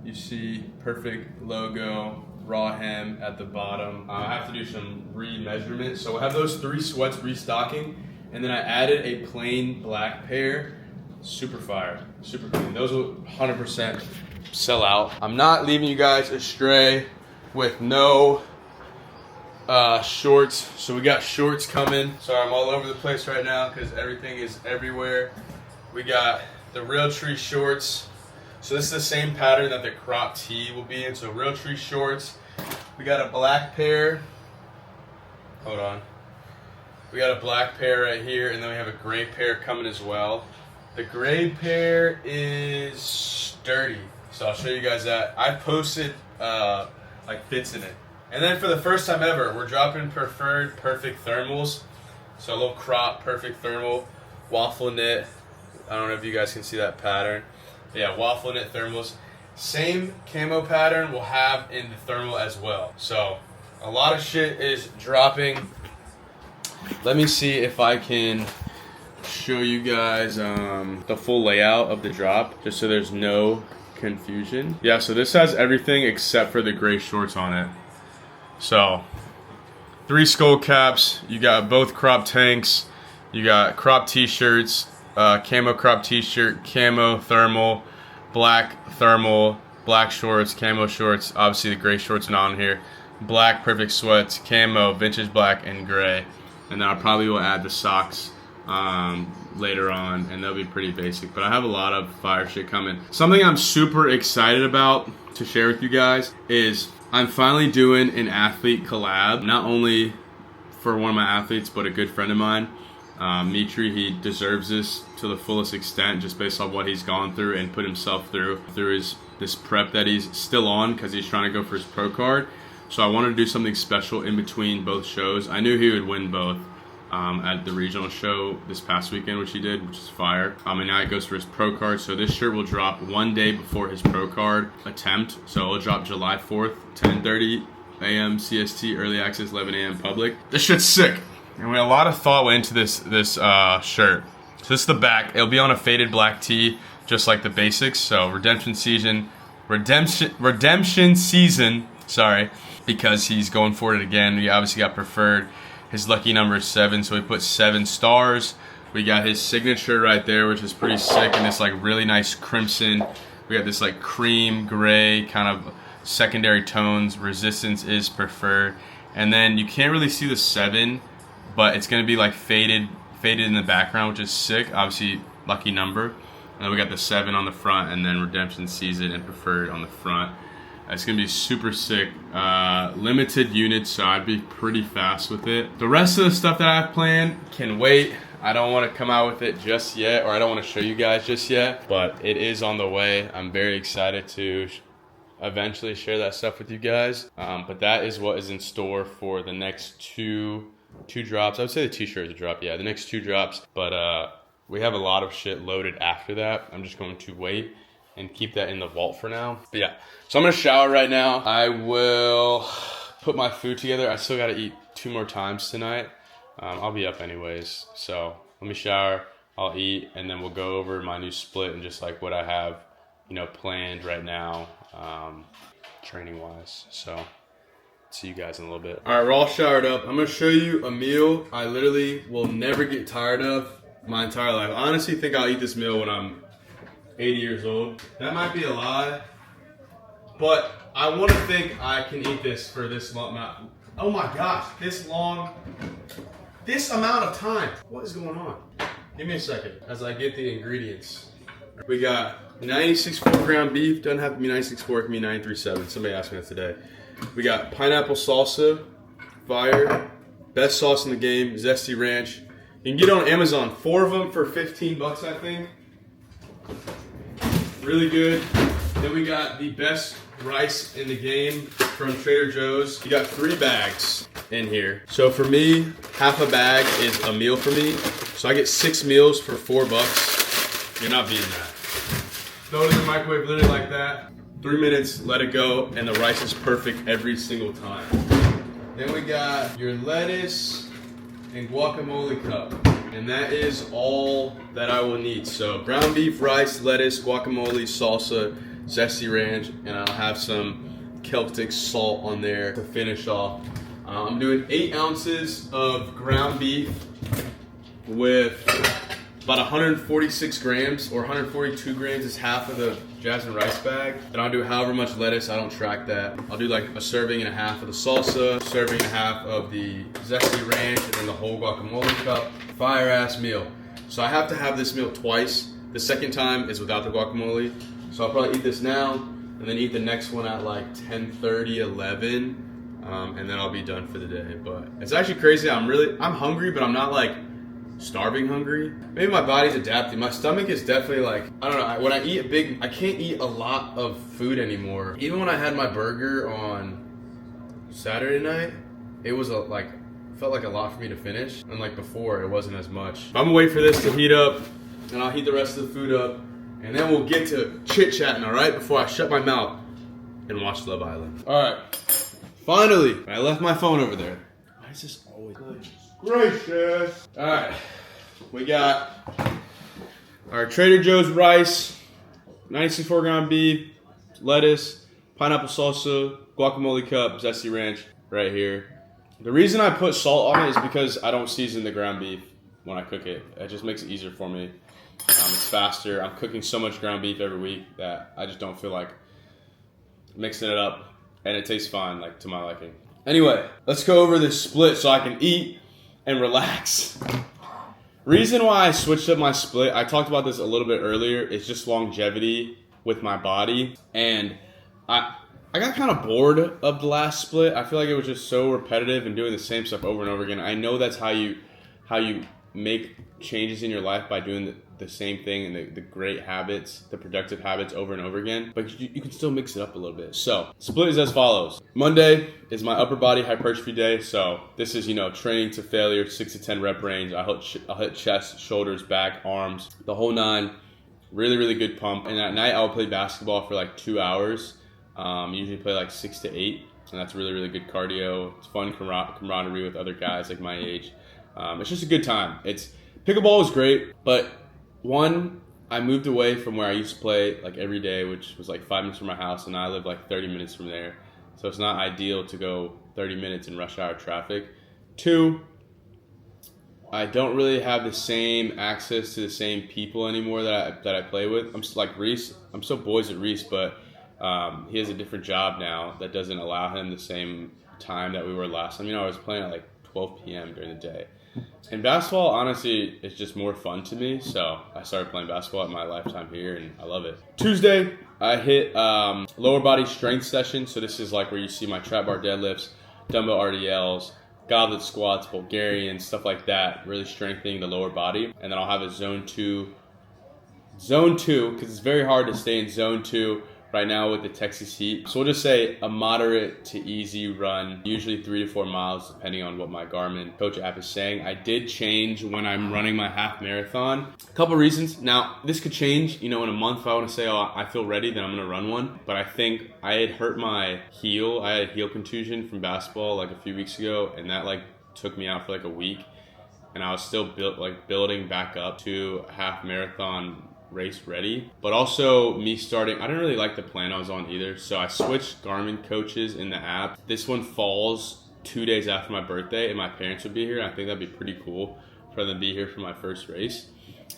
Speaker 1: You see perfect logo, raw hem at the bottom. I have to do some re-measurement. So we'll have those 3 sweats restocking, and then I added a plain black pair. Super fire, super clean. Those will 100% sell out. I'm not leaving you guys astray with no shorts. So we got shorts coming. Sorry, I'm all over the place right now because everything is everywhere. We got the Realtree shorts. So this is the same pattern that the crop tee will be in. So Realtree shorts. We got a black pair. Hold on. We got a black pair right here, and then we have a gray pair coming as well. The gray pair is sturdy, so I'll show you guys that. I posted like fits in it. And then for the first time ever, we're dropping preferred perfect thermals. So a little crop perfect thermal, waffle knit. I don't know if you guys can see that pattern. Yeah, waffle knit thermals. Same camo pattern we'll have in the thermal as well. So a lot of shit is dropping. Let me see if I can show you guys the full layout of the drop, just so there's no confusion. Yeah, so this has everything except for the gray shorts on it. So 3 skull caps, you got both crop tanks, you got crop t-shirts, camo crop t-shirt, camo thermal, black shorts, camo shorts. Obviously the gray shorts not on here. Black perfect sweats, camo, vintage black, and gray. And then I probably will add the socks later on, and they'll be pretty basic. But I have a lot of fire shit coming. Something I'm super excited about to share with you guys is I'm finally doing an athlete collab. Not only for one of my athletes, but a good friend of mine. Mitri, he deserves this to the fullest extent just based on what he's gone through and put himself through this prep that he's still on because he's trying to go for his pro card. So I wanted to do something special in between both shows. I knew he would win both at the regional show this past weekend, which he did, which is fire. And now he goes for his pro card. So this shirt will drop one day before his pro card attempt. So it'll drop July 4th, 10:30 a.m. CST, early access, 11 a.m. public. This shit's sick. And a lot of thought went into this shirt. So this is the back. It'll be on a faded black tee, just like the basics. So redemption season, sorry, because he's going for it again. We obviously got preferred. His lucky number is 7, so we put 7 stars. We got his signature right there, which is pretty sick, and this like really nice crimson. We got this like cream gray kind of secondary tones. Resistance is preferred, and then you can't really see the 7, but it's gonna be like faded in the background, which is sick. Obviously, lucky number. And then we got the 7 on the front, and then redemption season and preferred on the front. It's gonna be super sick. Limited units, so I'd be pretty fast with it. The rest of the stuff that I have planned can wait. I don't want to come out with it just yet, or I don't want to show you guys just yet, but it is on the way. I'm very excited to eventually share that stuff with you guys. But that is what is in store for the next two drops. I would say the t-shirt is a drop, yeah, the next 2 drops. But we have a lot of shit loaded after that. I'm just going to wait and keep that in the vault for now. But yeah, so I'm gonna shower right now. I will put my food together. I still gotta eat 2 more times tonight. I'll be up anyways. So let me shower, I'll eat, and then we'll go over my new split and just like what I have, planned right now, training wise. So see you guys in a little bit. All right, we're all showered up. I'm gonna show you a meal I literally will never get tired of my entire life. I honestly think I'll eat this meal when I'm 80 years old. That might be a lie, but I want to think I can eat this for this long amount. Oh my gosh, this amount of time. What is going on? Give me a second as I get the ingredients. We got 96.4 ground beef. Doesn't have to be 96.4, it can be 93.7. Somebody asked me that today. We got pineapple salsa, fire, best sauce in the game, zesty ranch. You can get it on Amazon, 4 of them for 15 bucks, I think. Really good. Then we got the best rice in the game from Trader Joe's. You got 3 bags. in here. So for me, half a bag is a meal for me. So I get 6 meals for $4. You're not beating that. Throw it in the microwave literally like that. 3 minutes, let it go, and the rice is perfect every single time. Then we got your lettuce and guacamole cup. And that is all that I will need. So ground beef, rice, lettuce, guacamole, salsa, zesty ranch, and I'll have some Celtic salt on there to finish off. I'm doing 8 ounces of ground beef with about 146 grams or 142 grams is half of the jasmine rice bag. And I'll do however much lettuce, I don't track that. I'll do like a serving and a half of the salsa, serving and a half of the zesty ranch, and then the whole guacamole cup. Fire ass meal. So I have to have this meal twice. The second time is without the guacamole. So I'll probably eat this now and then eat the next one at like 10:30, 11. And then I'll be done for the day. But it's actually crazy. I'm hungry, but I'm not like starving hungry. Maybe my body's adapting. My stomach is definitely like, I don't know, when I eat I can't eat a lot of food anymore. Even when I had my burger on Saturday night, it was felt like a lot for me to finish. And like before, it wasn't as much. I'm gonna wait for this to heat up, and I'll heat the rest of the food up, and then we'll get to chit-chatting, all right? Before I shut my mouth and watch Love Island. All right, finally, I left my phone over there. Why is this always gracious? All right, we got our Trader Joe's rice, 96 ground beef, lettuce, pineapple salsa, guacamole cup, zesty ranch right here. The reason I put salt on it is because I don't season the ground beef when I cook it. It just makes it easier for me. It's faster. I'm cooking so much ground beef every week that I just don't feel like mixing it up, and it tastes fine, like to my liking. Anyway, let's go over this split so I can eat and relax. Reason why I switched up my split, I talked about this a little bit earlier, is just longevity with my body. And I got kind of bored of the last split. I feel like it was just so repetitive and doing the same stuff over and over again. I know that's how you make changes in your life, by doing the same thing and the great habits, the productive habits over and over again. But you can still mix it up a little bit. So split is as follows. Monday is my upper body hypertrophy day. So this is, training to failure, 6 to 10 rep range. I'll hit chest, shoulders, back, arms, the whole 9. Really, really good pump. And at night I'll play basketball for like 2 hours. Usually play like 6 to 8, and that's really, really good cardio. It's fun camaraderie with other guys like my age. It's just a good time. Pickleball is great, but I moved away from where I used to play like every day, which was like 5 minutes from my house, and now I live like 30 minutes from there. So it's not ideal to go 30 minutes in rush hour traffic. 2, I don't really have the same access to the same people anymore that I play with. I'm still like Reese. I'm still boys at Reese, but he has a different job now that doesn't allow him the same time that we were last time. I was playing at like 12 p.m. during the day. And basketball, honestly, is just more fun to me. So I started playing basketball at my lifetime here, and I love it. Tuesday, I hit lower body strength session. So this is like where you see my trap bar deadlifts, dumbbell RDLs, goblet squats, Bulgarian, stuff like that, really strengthening the lower body. And then I'll have a zone 2, because it's very hard to stay in zone 2 right now with the Texas heat. So we'll just say a moderate to easy run, usually 3 to 4 miles, depending on what my Garmin coach app is saying. I did change when I'm running my half marathon. A couple reasons. Now, this could change, in a month. If I want to say, I feel ready, then I'm going to run one. But I think I had hurt my heel. I had a heel contusion from basketball like a few weeks ago, and that like took me out for like a week. And I was still building back up to a half marathon race ready. But also me starting, I didn't really like the plan I was on either, so I switched Garmin coaches in the app. This one falls 2 days after my birthday, and my parents would be here. I think that'd be pretty cool for them to be here for my first race.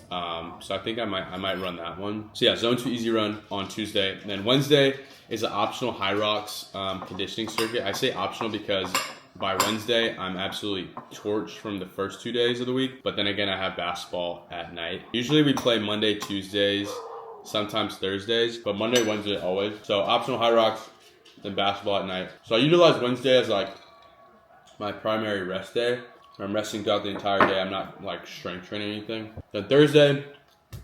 Speaker 1: So I think I might run that one. So yeah, zone 2 easy run on Tuesday. And then Wednesday is an optional High Rocks conditioning circuit. I say optional because by Wednesday, I'm absolutely torched from the first 2 days of the week. But then again, I have basketball at night. Usually we play Monday, Tuesdays, sometimes Thursdays, but Monday, Wednesday always. So optional High Rocks, then basketball at night. So I utilize Wednesday as like my primary rest day. I'm resting throughout the entire day. I'm not like strength training or anything. Then Thursday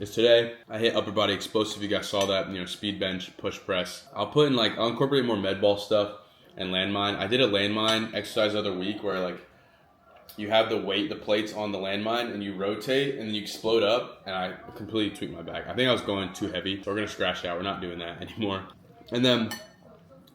Speaker 1: is today. I hit upper body explosive. You guys saw that, speed bench, push press. I'll incorporate more med ball stuff. and landmine. I did a landmine exercise the other week where like you have the plates on the landmine, and you rotate, and then you explode up, and I completely tweaked my back. I think I was going too heavy, so we're going to scratch it out. We're not doing that anymore. And then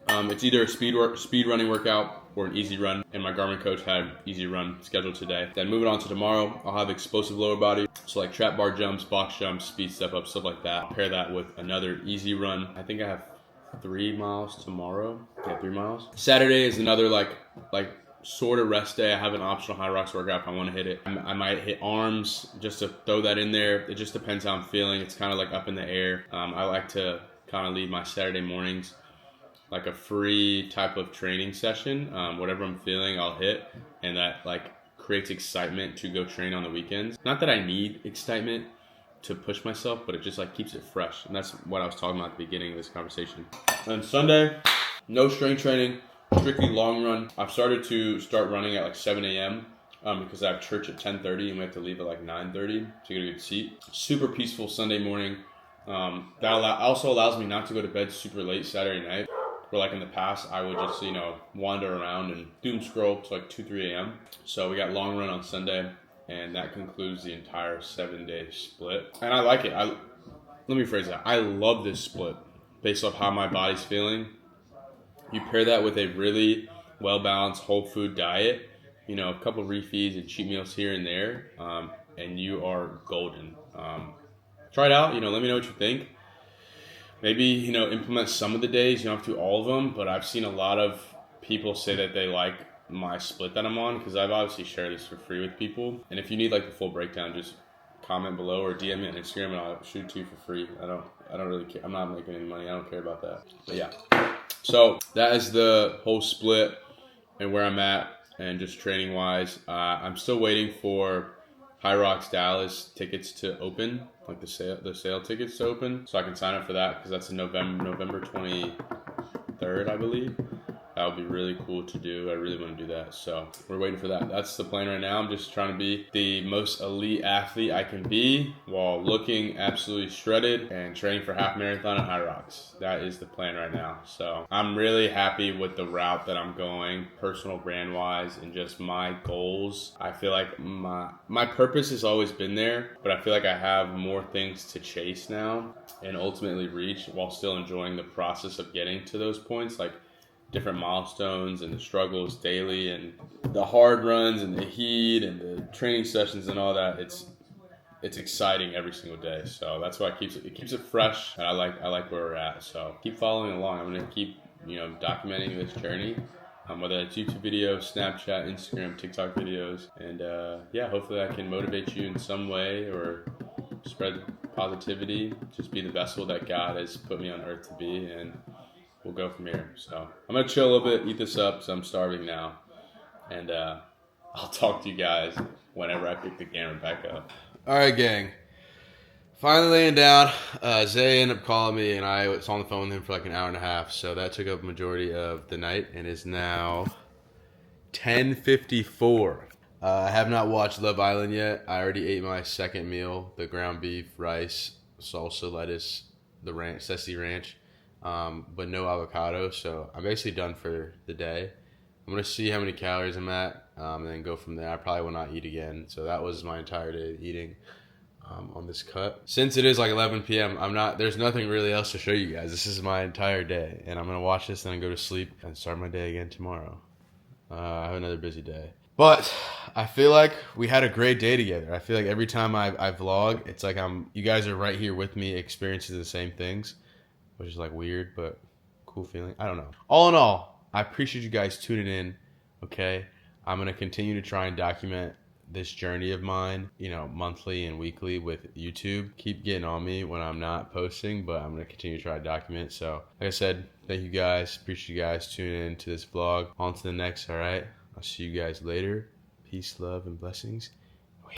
Speaker 1: it's either a speed running workout or an easy run, and my Garmin coach had easy run scheduled today. Then moving on to tomorrow, I'll have explosive lower body, so like trap bar jumps, box jumps, speed step up, stuff like that. I'll pair that with another easy run. I think I have 3 miles tomorrow. Yeah, 3 miles. Saturday is another like sort of rest day. I have an optional high rocks workout if I want to hit it. I might hit arms just to throw that in there. It just depends how I'm feeling. It's kind of like up in the air. I like to kind of leave my Saturday mornings like a free type of training session. Whatever I'm feeling, I'll hit, and that like creates excitement to go train on the weekends. Not that I need excitement to push myself, but it just like keeps it fresh. And that's what I was talking about at the beginning of this conversation. And Sunday, no strength training, strictly long run. I've started to start running at like 7 a.m. Because I have church at 10:30 and we have to leave at like 9:30 to get a good seat. Super peaceful Sunday morning. That also allows me not to go to bed super late Saturday night. Where like in the past, I would just, wander around and doom scroll to like 2, 3 a.m. So we got long run on Sunday, and that concludes the entire 7-day split. And I like it. Let me phrase that. I love this split based off how my body's feeling. You pair that with a really well-balanced whole food diet, a couple refeeds and cheat meals here and there, and you are golden. Try it out. Let me know what you think. Maybe, implement some of the days. You don't have to do all of them, but I've seen a lot of people say that they like my split that I'm on, because I've obviously shared this for free with people. And if you need like the full breakdown, just comment below or DM me on Instagram and I'll shoot it to you for free. I don't really care. I'm not making any money. I don't care about that. But yeah. So that is the whole split and where I'm at, and just training wise. I'm still waiting for High Rocks Dallas tickets to open, like the sale tickets to open, so I can sign up for that, because that's in November 23rd, I believe. That would be really cool to do. I really want to do that, so we're waiting for that. That's the plan right now. I'm just trying to be the most elite athlete I can be while looking absolutely shredded and training for half marathon and High Rocks. That is the plan right now. So I'm really happy with the route that I'm going, personal brand wise, and just my goals. I feel like my purpose has always been there, but I feel like I have more things to chase now and ultimately reach, while still enjoying the process of getting to those points, like different milestones and the struggles daily and the hard runs and the heat and the training sessions and all that. It's exciting every single day. So that's why it keeps it fresh, and I like where we're at. So keep following along. I'm gonna keep documenting this journey, whether it's YouTube videos, Snapchat, Instagram, TikTok videos, and hopefully I can motivate you in some way or spread positivity. Just be the vessel that God has put me on earth to be, and we'll go from here. So I'm going to chill a little bit, eat this up, so I'm starving now. And I'll talk to you guys whenever I pick the camera back up. All right, gang. Finally laying down. Zay ended up calling me, and I was on the phone with him for like an hour and a half. So that took up a majority of the night, and is now 10:54. I have not watched Love Island yet. I already ate my second meal, the ground beef, rice, salsa, lettuce, the ranch, Ceci ranch. But no avocado, so I'm basically done for the day. I'm going to see how many calories I'm at, and then go from there. I probably will not eat again, so that was my entire day of eating on this cut. Since it is like 11 p.m., there's nothing really else to show you guys. This is my entire day, and I'm going to watch this and then go to sleep and start my day again tomorrow. I have another busy day. But I feel like we had a great day together. I feel like every time I vlog, it's like you guys are right here with me experiencing the same things, which is like weird, but cool feeling. I don't know. All in all, I appreciate you guys tuning in, okay? I'm going to continue to try and document this journey of mine, monthly and weekly with YouTube. Keep getting on me when I'm not posting, but I'm going to continue to try to document. So, like I said, thank you guys. Appreciate you guys tuning in to this vlog. On to the next, all right? I'll see you guys later. Peace, love, and blessings.